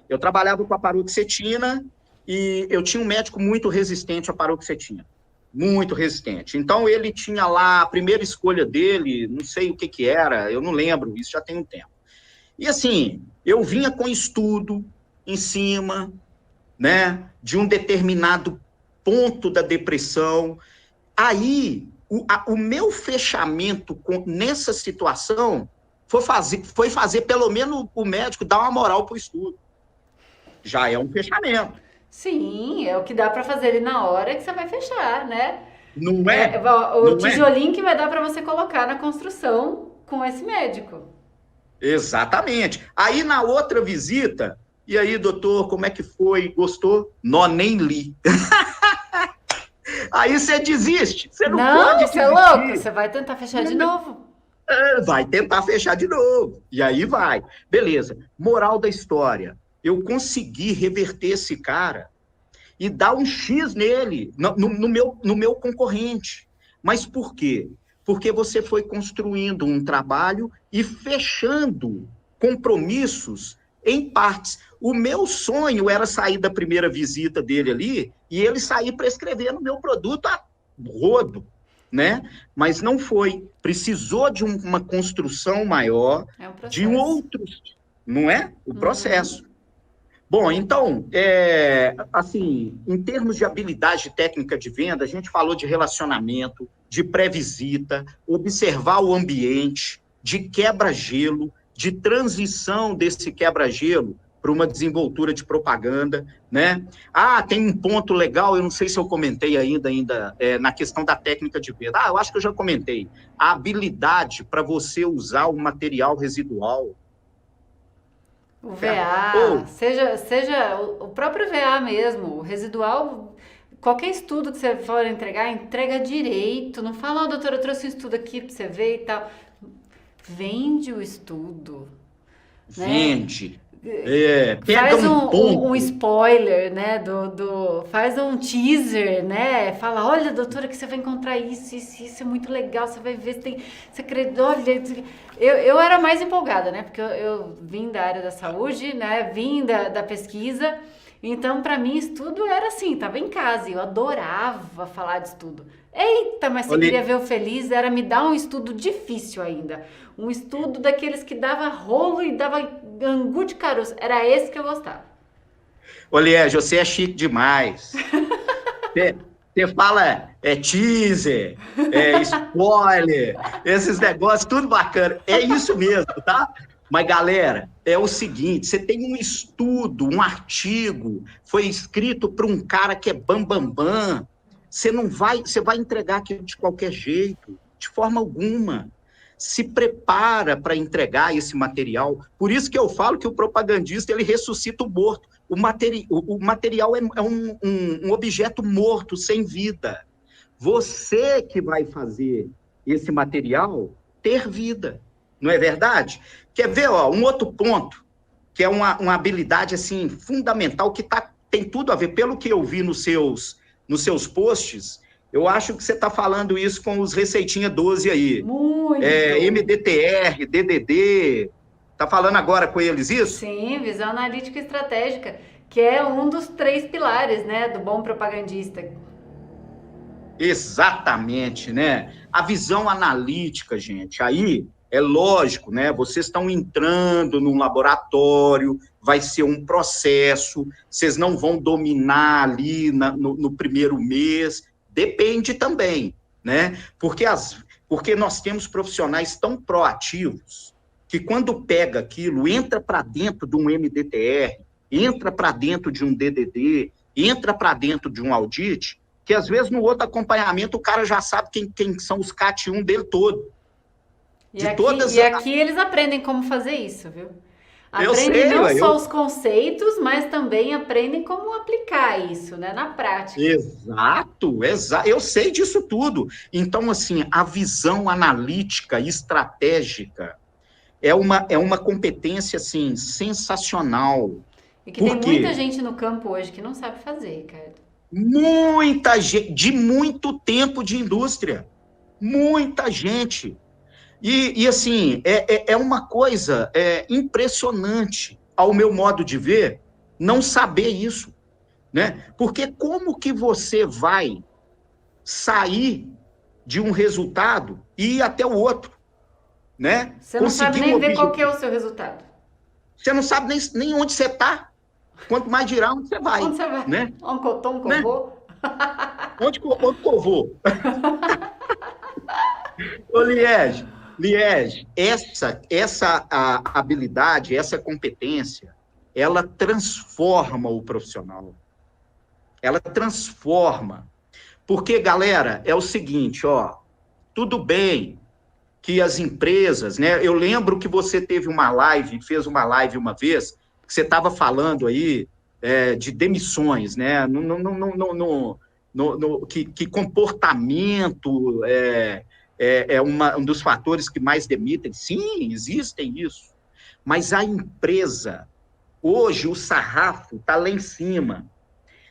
Speaker 1: Eu trabalhava com a paroxetina e eu tinha um médico muito resistente à paroxetina, muito resistente. Então, ele tinha lá a primeira escolha dele, não sei o que era, eu não lembro, isso já tem um tempo. E assim, eu vinha com estudo em cima, né, de um determinado ponto da depressão. Aí, o meu fechamento nessa situação foi fazer pelo menos o médico dar uma moral para o estudo. Já é um fechamento.
Speaker 2: Sim, é o que dá para fazer ali na hora que você vai fechar, né?
Speaker 1: Não é?
Speaker 2: O tijolinho que vai dar para você colocar na construção com esse médico.
Speaker 1: Exatamente. Aí, na outra visita, e aí, doutor, como é que foi? Gostou? Nó, nem li. Aí você desiste. Você não pode desistir.
Speaker 2: Não, você é louco. Você vai tentar fechar de novo.
Speaker 1: Vai tentar fechar de novo. E aí vai. Beleza. Moral da história. Eu consegui reverter esse cara e dar um X nele, no meu concorrente. Mas por quê? Porque você foi construindo um trabalho e fechando compromissos em partes. O meu sonho era sair da primeira visita dele ali e ele sair prescrevendo o meu produto a rodo, né? Mas não foi. Precisou de uma construção maior, de outros, não é? O processo. Bom, então, assim, em termos de habilidade técnica de venda, a gente falou de relacionamento, de pré-visita, observar o ambiente, de quebra-gelo, de transição desse quebra-gelo para uma desenvoltura de propaganda, né? Tem um ponto legal, eu não sei se eu comentei ainda na questão da técnica de venda. Eu acho que eu já comentei. A habilidade para você usar o material residual.
Speaker 2: O VA, seja o próprio VA mesmo, o residual, qualquer estudo que você for entregar, entrega direito. Não fala, doutora, eu trouxe um estudo aqui para você ver e tal. Vende o estudo.
Speaker 1: Vende.
Speaker 2: Faz um spoiler, né? Faz um teaser, né? Fala, olha, doutora, que você vai encontrar isso é muito legal. Você vai ver se tem. Você acredita, olha. Eu era mais empolgada, né? Porque eu vim da área da saúde, né? Vim da pesquisa. Então, para mim, estudo era assim, tava em casa. Eu adorava falar de estudo. Eita, mas você queria ver o feliz, era me dar um estudo difícil ainda. Um estudo daqueles que dava rolo e dava angu de caroço. Era esse que eu gostava.
Speaker 1: Ô, Liege, você é chique demais. Você fala teaser, spoiler, esses negócios, tudo bacana. É isso mesmo, tá? Mas, galera, é o seguinte, você tem um estudo, um artigo, foi escrito por um cara que é bambambam, você vai entregar aquilo de qualquer jeito, de forma alguma. Se prepara para entregar esse material. Por isso que eu falo que o propagandista, ele ressuscita o morto. O material é um objeto morto, sem vida. Você que vai fazer esse material ter vida. não é verdade? Quer ver, ó, um outro ponto, que é uma habilidade, assim, fundamental, que tem tudo a ver, pelo que eu vi nos seus posts, eu acho que você está falando isso com os Receitinha 12 aí.
Speaker 2: Muito!
Speaker 1: MDTR, DDD, tá falando agora com eles isso?
Speaker 2: Sim, visão analítica e estratégica, que é um dos 3 pilares, né, do bom propagandista.
Speaker 1: Exatamente, né? A visão analítica, gente, aí é lógico, né? Vocês estão entrando num laboratório, vai ser um processo, vocês não vão dominar ali no primeiro mês, depende também, né? Porque nós temos profissionais tão proativos que quando pega aquilo, entra para dentro de um MDTR, entra para dentro de um DDD, entra para dentro de um audit, que às vezes no outro acompanhamento o cara já sabe quem são os CAT1 dele todo.
Speaker 2: Aqui eles aprendem como fazer isso, viu? Aprendem não só os conceitos, mas também aprendem como aplicar isso, né, na prática.
Speaker 1: Exato. Eu sei disso tudo. Então, assim, a visão analítica e estratégica é uma competência, assim, sensacional.
Speaker 2: E que tem muita gente no campo hoje que não sabe fazer, cara.
Speaker 1: Muita gente, de muito tempo de indústria. Muita gente. E assim, é uma coisa impressionante, ao meu modo de ver, não saber isso, né? Porque como que você vai sair de um resultado e ir até o outro, né?
Speaker 2: Você não sabe nem ver qual que é o seu resultado.
Speaker 1: Você não sabe nem onde você está, quanto mais dirá onde você vai.
Speaker 2: Onde você vai?
Speaker 1: Né?
Speaker 2: Onde que eu vou?
Speaker 1: Onde que eu vou? Ô, Liege, essa habilidade, essa competência, ela transforma o profissional. Ela transforma. Porque, galera, é o seguinte, ó, tudo bem que as empresas, né? Eu lembro que você fez uma live uma vez, que você estava falando aí de demissões, né? Que comportamento um dos fatores que mais demitem. Sim, existem isso. Mas a empresa, hoje o sarrafo está lá em cima.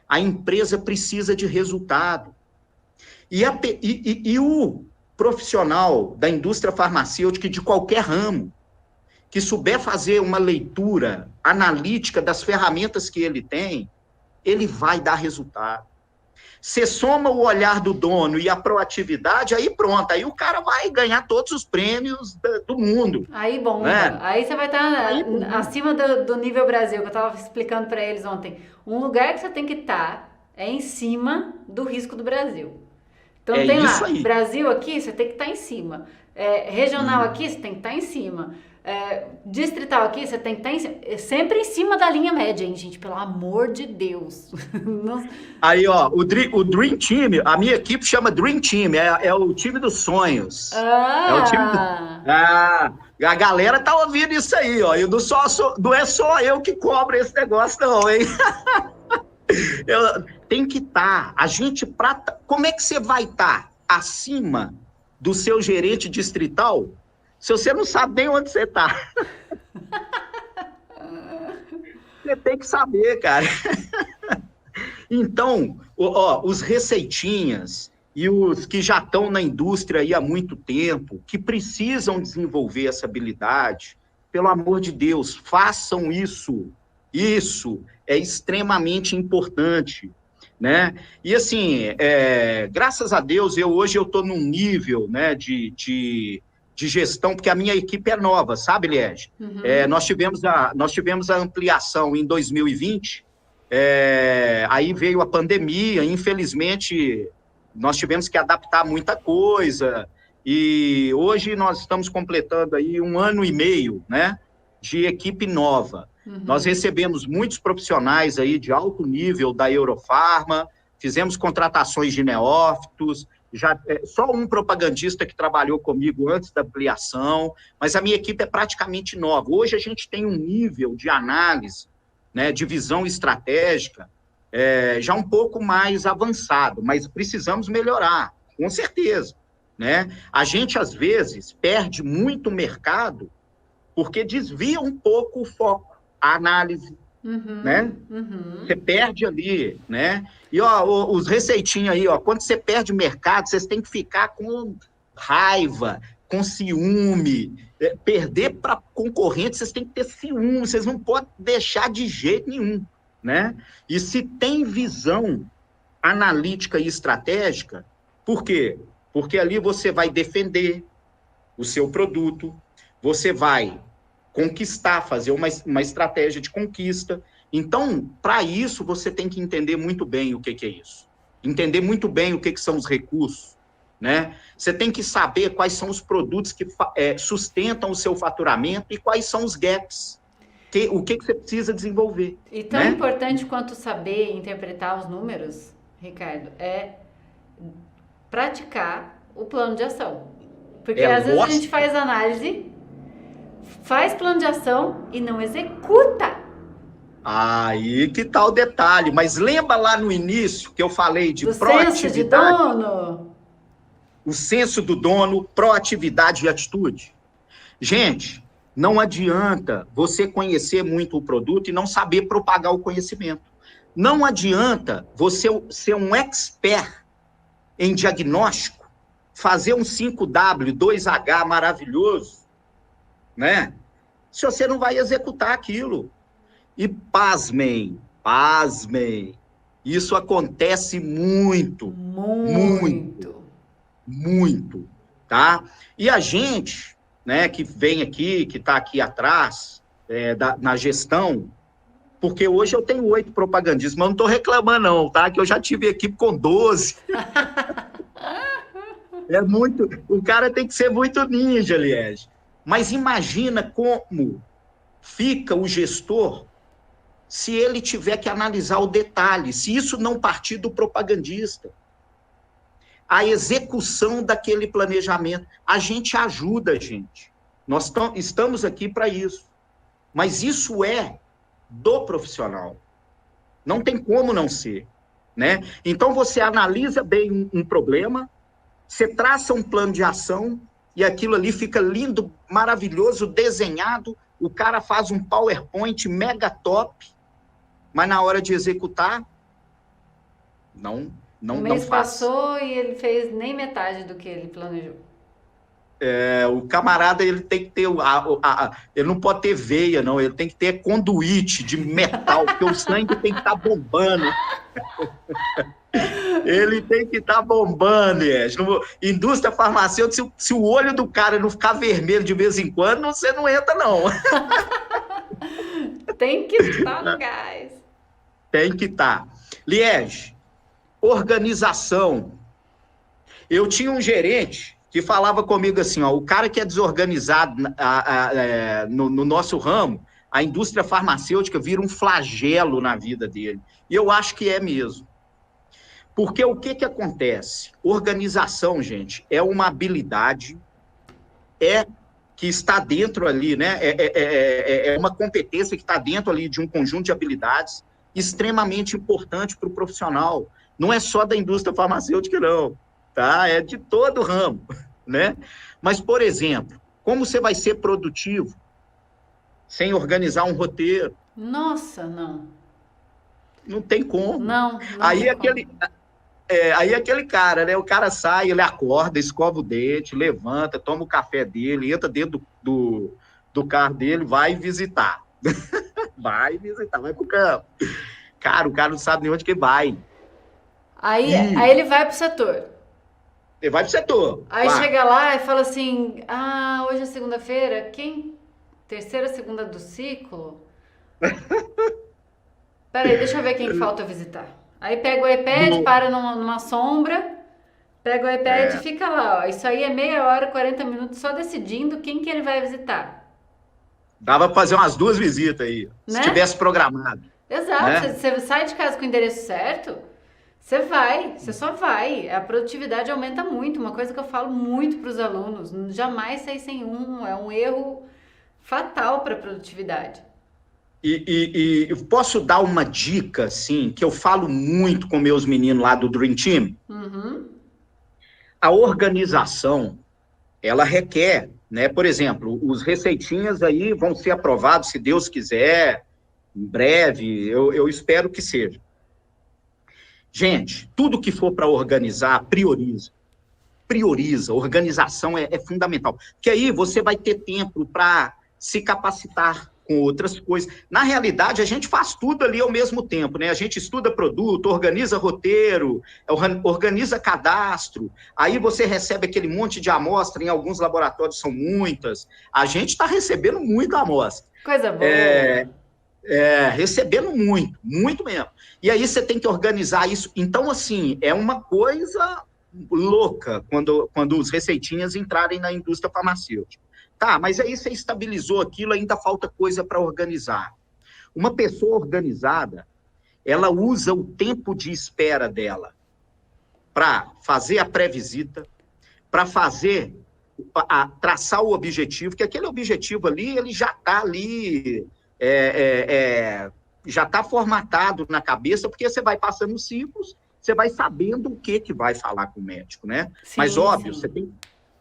Speaker 1: A empresa precisa de resultado. E o profissional da indústria farmacêutica, de qualquer ramo, que souber fazer uma leitura analítica das ferramentas que ele tem, ele vai dar resultado. Você soma o olhar do dono e a proatividade, aí pronto, aí o cara vai ganhar todos os prêmios do mundo.
Speaker 2: Aí bomba, né? Aí você vai estar acima do nível Brasil, que eu estava explicando para eles ontem. Um lugar que você tem que estar é em cima do risco do Brasil. Então tem lá, aí. Brasil aqui, você tem que estar em cima. Regional aqui, você tem que estar em cima. Distrital aqui, você tem que estar em cima. Sempre em cima da linha média, hein, gente? Pelo amor de Deus.
Speaker 1: Aí, ó, o Dream Team, a minha equipe chama Dream Team, é o time dos sonhos. É o time a galera tá ouvindo isso aí, ó. E não é só eu que cobro esse negócio, não, hein? Tem que estar. Como é que você vai estar acima do seu gerente distrital se você não sabe nem onde você está? Você tem que saber, cara. Então, os receitinhas e os que já estão na indústria aí há muito tempo, que precisam desenvolver essa habilidade, pelo amor de Deus, façam isso. Isso é extremamente importante, né? E assim, graças a Deus, hoje eu estou num nível, né, de gestão, porque a minha equipe é nova, sabe, Liege? Uhum. Nós tivemos a ampliação em 2020, aí veio a pandemia, infelizmente, nós tivemos que adaptar muita coisa, e hoje nós estamos completando aí 1 ano e meio, né, de equipe nova. Uhum. Nós recebemos muitos profissionais aí de alto nível da Eurofarma, fizemos contratações de neófitos, só um propagandista que trabalhou comigo antes da ampliação, mas a minha equipe é praticamente nova. Hoje a gente tem um nível de análise, né, de visão estratégica, já um pouco mais avançado, mas precisamos melhorar, com certeza. né? A gente, às vezes, perde muito mercado porque desvia um pouco o foco, a análise, né? Você perde ali, né? E, ó, os receitinhos aí, ó, quando você perde mercado, vocês têm que ficar com raiva, com ciúme. Perder para concorrente, vocês têm que ter ciúme, vocês não podem deixar de jeito nenhum, né? E se tem visão analítica e estratégica, por quê? Porque ali você vai defender o seu produto, você vai conquistar, fazer uma estratégia de conquista. Então, para isso, você tem que entender muito bem o que é isso. Entender muito bem o que são os recursos, né? Você tem que saber quais são os produtos que sustentam o seu faturamento e quais são os gaps, o que você precisa desenvolver.
Speaker 2: E tão
Speaker 1: né?
Speaker 2: importante quanto saber interpretar os números, Ricardo, é praticar o plano de ação. Porque às vezes a gente faz análise, faz plano de ação e não executa.
Speaker 1: Aí que tá o detalhe. Mas lembra lá no início que eu falei de proatividade?
Speaker 2: Senso de dono?
Speaker 1: O senso do dono, proatividade e atitude. Gente, não adianta você conhecer muito o produto e não saber propagar o conhecimento. Não adianta você ser um expert em diagnóstico, fazer um 5W, 2H maravilhoso, né? Se você não vai executar aquilo. E pasmem, isso acontece muito, tá? E a gente, né, que vem aqui, que está aqui atrás, na gestão, porque hoje eu tenho 8 propagandistas, mas não estou reclamando não, tá? Que eu já tive equipe com 12. O cara tem que ser muito ninja, Liege. Mas imagina como fica o gestor se ele tiver que analisar o detalhe, se isso não partir do propagandista. A execução daquele planejamento. A gente ajuda, gente. Nós estamos aqui para isso. Mas isso é do profissional. Não tem como não ser, né? Então, você analisa bem um problema, você traça um plano de ação e aquilo ali fica lindo, maravilhoso, desenhado, o cara faz um PowerPoint mega top, mas na hora de executar, não faz.
Speaker 2: O mês passou e ele fez nem metade do que ele planejou.
Speaker 1: O camarada, ele tem que ter, ele não pode ter veia, não, ele tem que ter conduíte de metal, porque o sangue tem que estar bombando. Ele tem que estar bombando, Indústria farmacêutica, se o olho do cara não ficar vermelho de vez em quando, você não entra, não.
Speaker 2: Tem que estar no gás.
Speaker 1: Tem que estar. Liege, organização. Eu tinha um gerente que falava comigo assim, ó, o cara que é desorganizado no nosso ramo, a indústria farmacêutica vira um flagelo na vida dele. E eu acho que é mesmo. Porque o que acontece? Organização, gente, é uma habilidade, que está dentro ali, né? É uma competência que está dentro ali de um conjunto de habilidades extremamente importante para o profissional. Não é só da indústria farmacêutica, não, tá? É de todo o ramo, né? Mas, por exemplo, como você vai ser produtivo sem organizar um roteiro?
Speaker 2: Nossa, não.
Speaker 1: Não tem como.
Speaker 2: Não
Speaker 1: aí
Speaker 2: tem
Speaker 1: aquele...
Speaker 2: como.
Speaker 1: Aí aquele cara, né? O cara sai, ele acorda, escova o dente, levanta, toma o café dele, entra dentro do carro dele, vai visitar. Vai pro campo. Cara, o cara não sabe nem onde que vai.
Speaker 2: Aí ele vai pro setor.
Speaker 1: Ele vai pro setor.
Speaker 2: Aí chega lá e fala assim, hoje é segunda-feira, terceira segunda do ciclo? Peraí, deixa eu ver quem falta visitar. Aí pega o iPad, para numa sombra, pega o iPad e fica lá, ó. Isso aí é meia hora, 40 minutos, só decidindo quem que ele vai visitar.
Speaker 1: Dava para fazer umas 2 visitas aí, né? Se tivesse programado.
Speaker 2: Exato, né? Você sai de casa com o endereço certo, você só vai. A produtividade aumenta muito, uma coisa que eu falo muito para os alunos, jamais sair sem é um erro fatal para a produtividade.
Speaker 1: E posso dar uma dica, assim, que eu falo muito com meus meninos lá do Dream Team?
Speaker 2: Uhum.
Speaker 1: A organização, ela requer, né? Por exemplo, os receitinhas aí vão ser aprovados, se Deus quiser, em breve, eu espero que seja. Gente, tudo que for para organizar, prioriza. Prioriza, organização é fundamental. Porque aí você vai ter tempo para se capacitar com outras coisas. Na realidade, a gente faz tudo ali ao mesmo tempo, né? A gente estuda produto, organiza roteiro, organiza cadastro, aí você recebe aquele monte de amostra, em alguns laboratórios são muitas. A gente está recebendo muita amostra.
Speaker 2: Coisa boa.
Speaker 1: Recebendo muito, muito mesmo. E aí você tem que organizar isso. Então, assim, é uma coisa louca quando os receitinhas entrarem na indústria farmacêutica. Tá, mas aí você estabilizou aquilo, ainda falta coisa para organizar. Uma pessoa organizada, ela usa o tempo de espera dela para fazer a pré-visita, para fazer, traçar o objetivo, que aquele objetivo ali, ele já está ali, já está formatado na cabeça, porque você vai passando os ciclos, você vai sabendo o que vai falar com o médico, né?
Speaker 2: Sim,
Speaker 1: mas, óbvio,
Speaker 2: sim.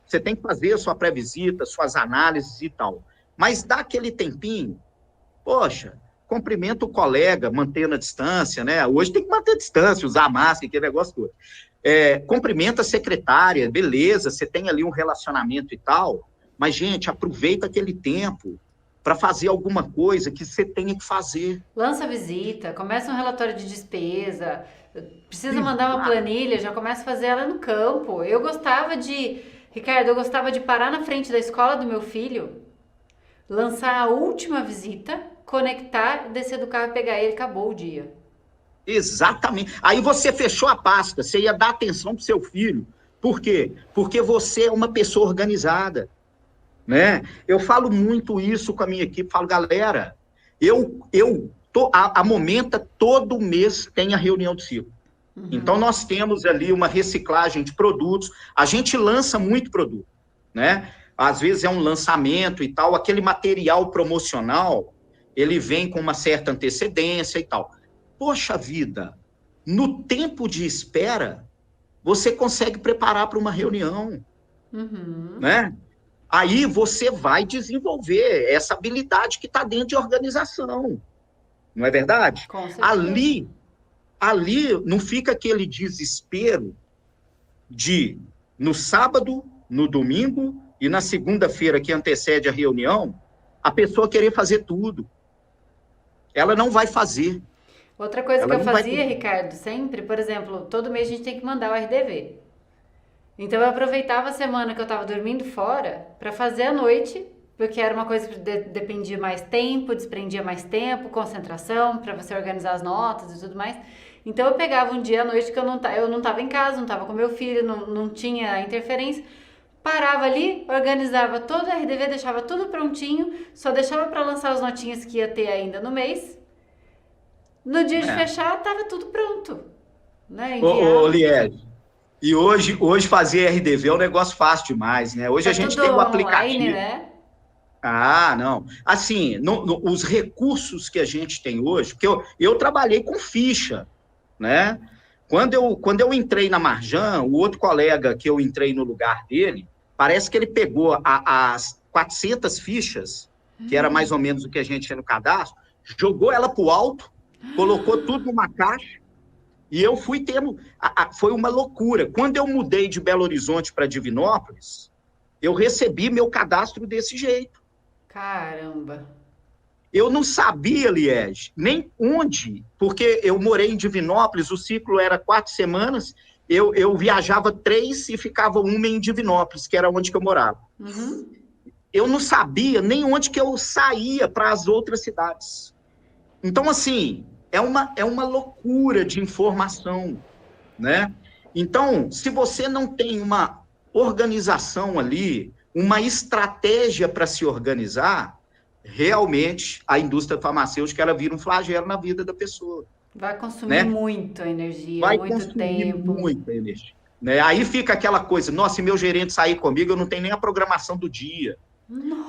Speaker 1: Você tem que fazer a sua pré-visita, suas análises e tal. Mas dá aquele tempinho, poxa, cumprimenta o colega, mantendo a distância, né? Hoje tem que manter a distância, usar máscara, aquele negócio todo. Cumprimenta a secretária, beleza, você tem ali um relacionamento e tal, mas, gente, aproveita aquele tempo para fazer alguma coisa que você tenha que fazer.
Speaker 2: Lança visita, começa um relatório de despesa, precisa mandar uma planilha, já começa a fazer ela no campo. Ricardo, eu gostava de parar na frente da escola do meu filho, lançar a última visita, conectar, descer do carro e pegar ele, acabou o dia.
Speaker 1: Exatamente. Aí você fechou a pasta, você ia dar atenção para o seu filho. Por quê? Porque você é uma pessoa organizada, né? Eu falo muito isso com a minha equipe, falo, galera, a Momenta todo mês tem a reunião de ciclo. Uhum. Então, nós temos ali uma reciclagem de produtos, a gente lança muito produto, né? Às vezes é um lançamento e tal, aquele material promocional, ele vem com uma certa antecedência e tal. Poxa vida, no tempo de espera, você consegue preparar para uma reunião, né? Aí você vai desenvolver essa habilidade que está dentro de organização, não é verdade?
Speaker 2: Com certeza.
Speaker 1: Ali não fica aquele desespero de, no sábado, no domingo e na segunda-feira que antecede a reunião, a pessoa querer fazer tudo. Ela não vai fazer.
Speaker 2: Outra coisa que eu fazia, Ricardo, sempre, por exemplo, todo mês a gente tem que mandar o RDV. Então eu aproveitava a semana que eu estava dormindo fora para fazer à noite, porque era uma coisa que dependia mais tempo, desprendia mais tempo, concentração, para você organizar as notas e tudo mais. Então eu pegava um dia à noite que eu não estava em casa, não estava com meu filho, não tinha interferência, parava ali, organizava todo o RDV, deixava tudo prontinho, só deixava para lançar as notinhas que ia ter ainda no mês. No dia de fechar, estava tudo pronto. Né?
Speaker 1: Ô, Liege, e hoje fazer RDV é um negócio fácil demais, né? Hoje
Speaker 2: tá
Speaker 1: a gente tem o aplicativo.
Speaker 2: Online, né?
Speaker 1: Ah, não. Assim, os recursos que a gente tem hoje, porque eu trabalhei com ficha, né? Quando eu entrei na Marjan, o outro colega que eu entrei no lugar dele, parece que ele pegou as 400 fichas, que era mais ou menos o que a gente tinha no cadastro, jogou ela para o alto, colocou tudo numa caixa, e eu fui tendo... foi uma loucura. Quando eu mudei de Belo Horizonte para Divinópolis, eu recebi meu cadastro desse jeito.
Speaker 2: Caramba!
Speaker 1: Eu não sabia, Liege, nem onde, porque eu morei em Divinópolis, o ciclo era 4 semanas, eu viajava 3 e ficava 1 em Divinópolis, que era onde que eu morava.
Speaker 2: Uhum.
Speaker 1: Eu não sabia nem onde que eu saía para as outras cidades. Então, assim, é uma loucura de informação, né? Então, se você não tem uma organização ali, uma estratégia para se organizar, realmente a indústria farmacêutica ela vira um flagelo na vida da pessoa.
Speaker 2: Vai consumir muita energia,
Speaker 1: vai
Speaker 2: muito
Speaker 1: consumir
Speaker 2: tempo.
Speaker 1: Muita energia. Né? Aí fica aquela coisa, nossa, se meu gerente sair comigo, eu não tenho nem a programação do dia.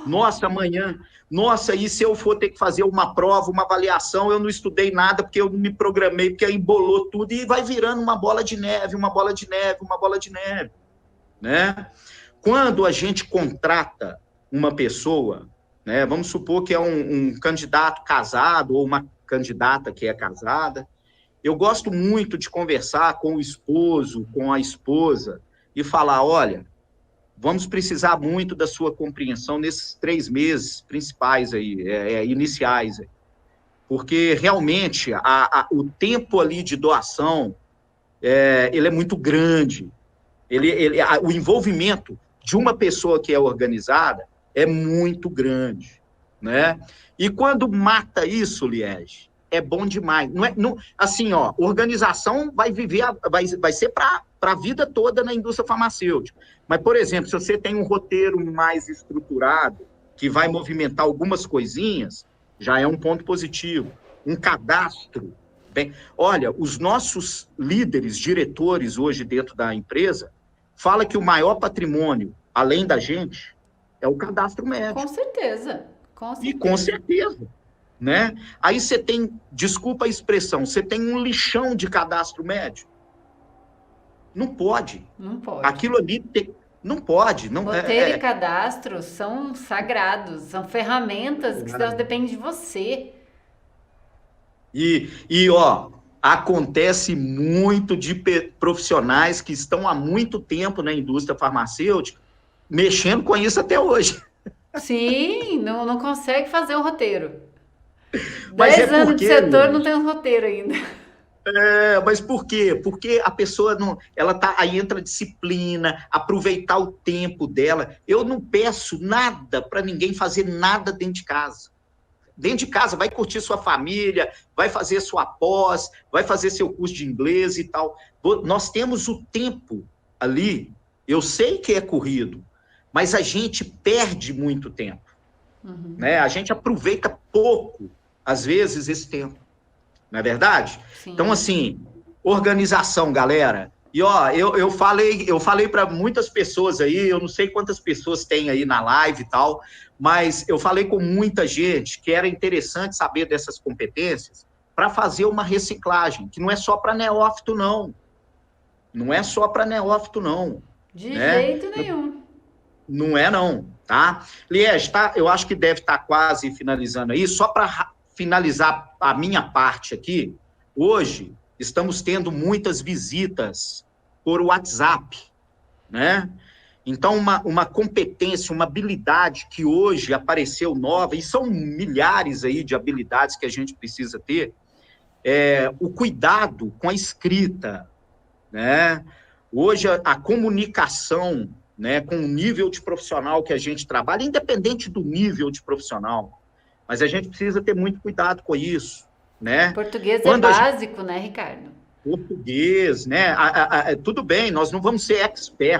Speaker 1: Nossa, amanhã, nossa, e se eu for ter que fazer uma prova, uma avaliação, eu não estudei nada porque eu não me programei, porque aí embolou tudo e vai virando uma bola de neve, uma bola de neve, uma bola de neve. né? Quando a gente contrata uma pessoa, né, vamos supor que é um candidato casado ou uma candidata que é casada, eu gosto muito de conversar com o esposo, com a esposa, e falar, olha, vamos precisar muito da sua compreensão nesses 3 meses principais aí, iniciais, porque realmente o tempo ali de doação, ele é muito grande, o envolvimento de uma pessoa que é organizada é muito grande, né? E quando mata isso, Liege, é bom demais. Assim, ó, organização vai ser para a vida toda na indústria farmacêutica. Mas, por exemplo, se você tem um roteiro mais estruturado, que vai movimentar algumas coisinhas, já é um ponto positivo. Um cadastro. Bem, olha, os nossos líderes, diretores hoje dentro da empresa, fala que o maior patrimônio, além da gente, é o cadastro médico.
Speaker 2: Com certeza, com certeza.
Speaker 1: E com certeza, né? Aí você tem, desculpa a expressão, você tem um lixão de cadastro médico. Não pode.
Speaker 2: Não pode.
Speaker 1: Aquilo ali não pode.
Speaker 2: Roteiro e cadastro são sagrados, são ferramentas que dependem de você.
Speaker 1: Ó, acontece muito de profissionais que estão há muito tempo na indústria farmacêutica mexendo com isso até hoje.
Speaker 2: Sim, não consegue fazer um roteiro.
Speaker 1: Mas
Speaker 2: 10 anos de setor não tem um roteiro ainda.
Speaker 1: Mas por quê? Porque a pessoa aí entra disciplina, aproveitar o tempo dela. Eu não peço nada para ninguém fazer nada dentro de casa. Dentro de casa, vai curtir sua família, vai fazer sua pós, vai fazer seu curso de inglês e tal. Nós temos o tempo ali, eu sei que é corrido, mas a gente perde muito tempo.
Speaker 2: Uhum.
Speaker 1: Né? A gente aproveita pouco, às vezes, esse tempo. Não é verdade?
Speaker 2: Sim.
Speaker 1: Então, assim, organização, galera. E, ó, eu falei para muitas pessoas aí, eu não sei quantas pessoas tem aí na live e tal, mas eu falei com muita gente que era interessante saber dessas competências para fazer uma reciclagem, que não é só para neófito, não. Não é só para neófito, não.
Speaker 2: De jeito nenhum.
Speaker 1: Não é, não, tá? Liege, tá? Eu acho que deve estar quase finalizando aí, só para finalizar a minha parte aqui, hoje estamos tendo muitas visitas por WhatsApp, né? Então, uma competência, uma habilidade que hoje apareceu nova, e são milhares aí de habilidades que a gente precisa ter, o cuidado com a escrita, né? Hoje, a comunicação, né, com o nível de profissional que a gente trabalha, independente do nível de profissional, mas a gente precisa ter muito cuidado com isso, né?
Speaker 2: Português é básico, né, Ricardo?
Speaker 1: Português, né? Tudo bem, nós não vamos ser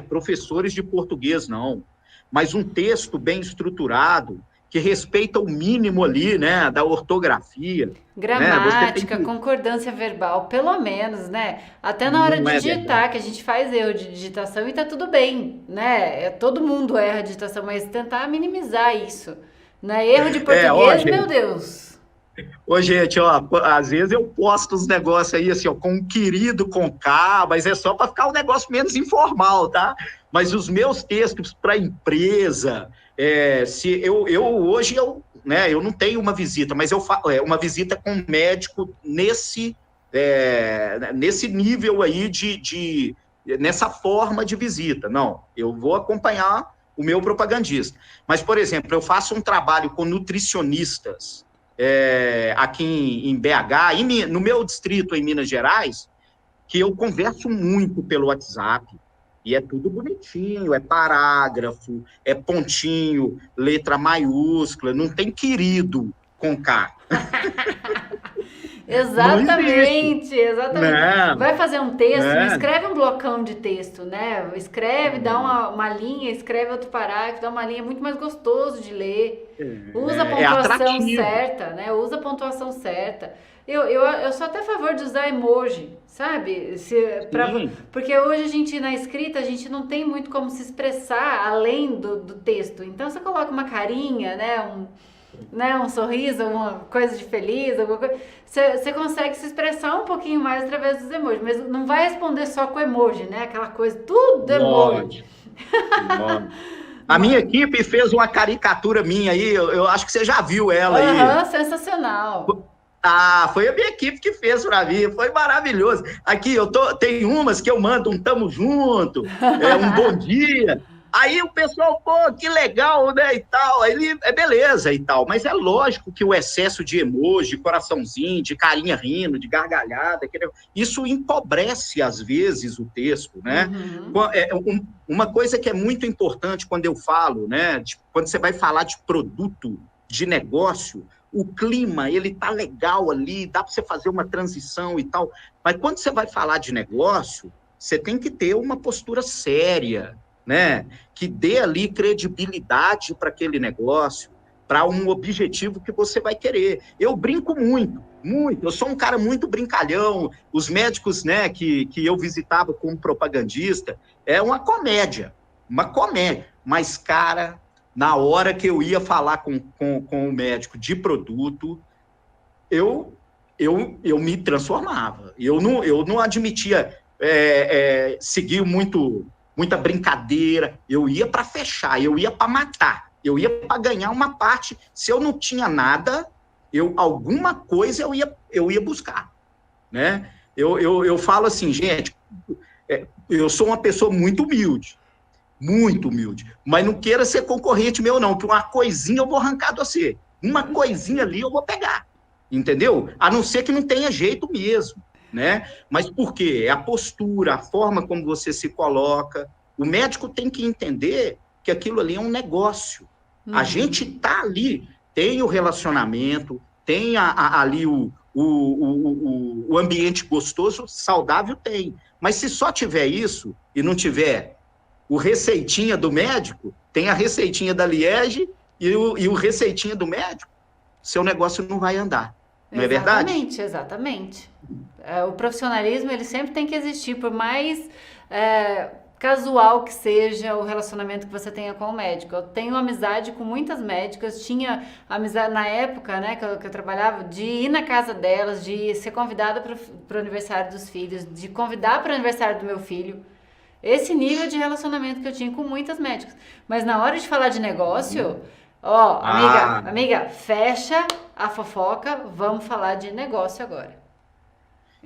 Speaker 1: professores de português, não. Mas um texto bem estruturado, que respeita o mínimo ali, né, da ortografia.
Speaker 2: Gramática, né? Concordância verbal, pelo menos, né? Até na hora de digitar, que a gente faz erro de digitação e tá tudo bem, né? Todo mundo erra a digitação, mas tentar minimizar isso. Né? Erro de português, meu Deus.
Speaker 1: Ô, gente, ó, às vezes eu posto os negócios aí, assim, ó, com um querido, com K, mas é só para ficar um negócio menos informal, tá? Mas os meus textos para empresa, hoje eu não tenho uma visita, mas eu faço uma visita com um médico nesse nível aí nessa forma de visita. Não, eu vou acompanhar o meu propagandista. Mas, por exemplo, eu faço um trabalho com nutricionistas aqui em BH, no meu distrito, em Minas Gerais, que eu converso muito pelo WhatsApp, e é tudo bonitinho, é parágrafo, é pontinho, letra maiúscula, não tem querido com K.
Speaker 2: Exatamente.
Speaker 1: Não,
Speaker 2: vai fazer um texto, não escreve um blocão de texto, né? Escreve, dá uma linha, escreve outro parágrafo, dá uma linha, é muito mais gostoso de ler. Usa a pontuação certa, né? Usa a pontuação certa. Eu sou até a favor de usar emoji, sabe? Porque hoje a gente, na escrita, a gente não tem muito como se expressar além do texto. Então, você coloca uma carinha, né? né, um sorriso, uma coisa de feliz, alguma coisa, você consegue se expressar um pouquinho mais através dos emojis, mas não vai responder só com emoji, né? Aquela coisa, tudo emoji.
Speaker 1: Lógico, lógico. A minha equipe fez uma caricatura minha aí, eu acho que você já viu ela aí.
Speaker 2: Aham, sensacional.
Speaker 1: Ah, foi a minha equipe que fez para mim, foi maravilhoso. Aqui, tem umas que eu mando um tamo junto, um bom dia. Aí o pessoal, pô, que legal, né, e tal. Aí, beleza e tal. Mas é lógico que o excesso de emoji, de coraçãozinho, de carinha rindo, de gargalhada, isso empobrece, às vezes, o texto, né? Uma coisa que é muito importante quando eu falo, né, quando você vai falar de produto, de negócio, o clima, ele tá legal ali, dá para você fazer uma transição e tal. Mas quando você vai falar de negócio, você tem que ter uma postura séria, né? Que dê ali credibilidade para aquele negócio, para um objetivo que você vai querer. Eu brinco muito, muito. Eu sou um cara muito brincalhão. Os médicos, né, que eu visitava como propagandista, é uma comédia. Mas, cara, na hora que eu ia falar com o médico de produto, eu me transformava. Eu não admitia seguir muita brincadeira. Eu ia para fechar, eu ia para matar, eu ia para ganhar uma parte. Se eu não tinha nada, alguma coisa eu ia buscar, né? Eu falo assim, gente, eu sou uma pessoa muito humilde, mas não queira ser concorrente meu não, porque uma coisinha eu vou arrancar de você, uma coisinha ali eu vou pegar, entendeu? A não ser que não tenha jeito mesmo, né? Mas por quê? É a postura, a forma como você se coloca. O médico tem que entender que aquilo ali é um negócio. A gente tá ali, tem o relacionamento, tem ali o ambiente gostoso, saudável tem. Mas se só tiver isso e não tiver o receitinha do médico, tem a receitinha da Liege e o receitinha do médico, seu negócio não vai andar. Não é verdade?
Speaker 2: Exatamente. O profissionalismo, ele sempre tem que existir, por mais casual que seja o relacionamento que você tenha com o médico. Eu tenho amizade com muitas médicas, tinha amizade na época, né, que eu trabalhava, de ir na casa delas, de ser convidada para o aniversário dos filhos, de convidar para o aniversário do meu filho. Esse nível de relacionamento que eu tinha com muitas médicas. Mas na hora de falar de negócio, amiga, fecha a fofoca, vamos falar de negócio agora.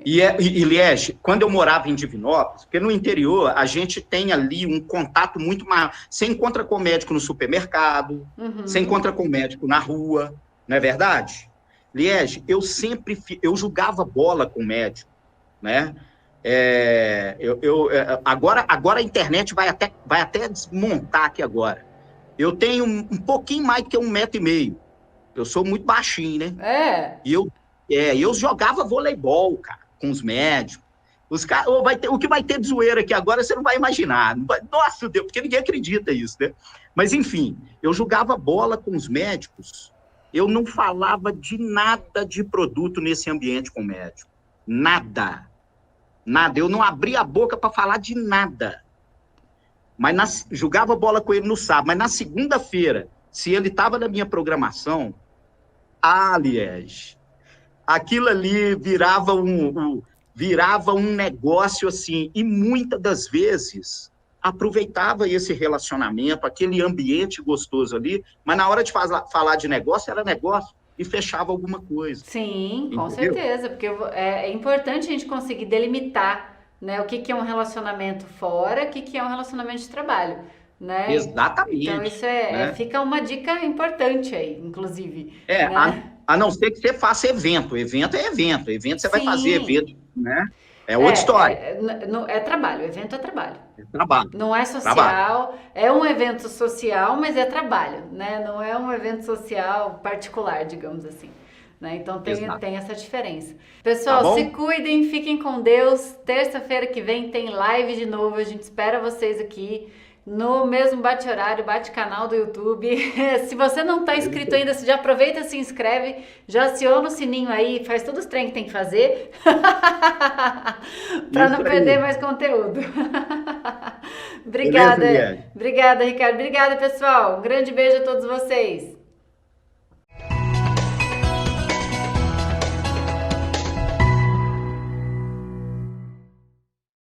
Speaker 1: E Liege, quando eu morava em Divinópolis, porque no interior a gente tem ali um contato muito maior. Você encontra com o médico no supermercado, você encontra com o médico na rua, não é verdade? Liege, eu jogava bola com o médico, né? Agora a internet vai até desmontar aqui agora. Eu tenho um pouquinho mais que 1,5 m. Eu sou muito baixinho, né? E eu jogava voleibol, cara, com os médicos. O que vai ter de zoeira aqui agora, você não vai imaginar. Nossa, Deus, porque ninguém acredita nisso, né? Mas, enfim, eu jogava bola com os médicos. Eu não falava de nada de produto nesse ambiente com o médico. Nada. Eu não abria a boca para falar de nada. Mas jogava bola com ele no sábado. Mas na segunda-feira, se ele estava na minha programação, Liege, aquilo ali virava um negócio assim. E muitas das vezes aproveitava esse relacionamento, aquele ambiente gostoso ali, mas na hora de falar de negócio, era negócio. E fechava alguma coisa.
Speaker 2: Sim, com
Speaker 1: entendeu?
Speaker 2: certeza, porque é importante a gente conseguir delimitar, né, o que é um relacionamento fora, o que é um relacionamento de trabalho, né?
Speaker 1: Exatamente.
Speaker 2: Então isso
Speaker 1: né?
Speaker 2: fica uma dica importante aí, inclusive.
Speaker 1: Né? A não ser que você faça evento. Evento é evento. Evento você vai fazer, evento, né? É outra história.
Speaker 2: É trabalho, evento é trabalho.
Speaker 1: É trabalho.
Speaker 2: Não é social,
Speaker 1: trabalho.
Speaker 2: É um evento social, mas é trabalho, né? Não é um evento social particular, digamos assim. Né? Então tem essa diferença. Pessoal, se cuidem, fiquem com Deus. Terça-feira que vem tem live de novo. A gente espera vocês aqui no mesmo bate-horário, bate-canal do YouTube. Se você não está inscrito ainda, já aproveita, se inscreve, já aciona o sininho aí, faz todos os trem que tem que fazer para não perder mais conteúdo. Obrigada, Ricardo. Obrigada, pessoal. Um grande beijo a todos vocês.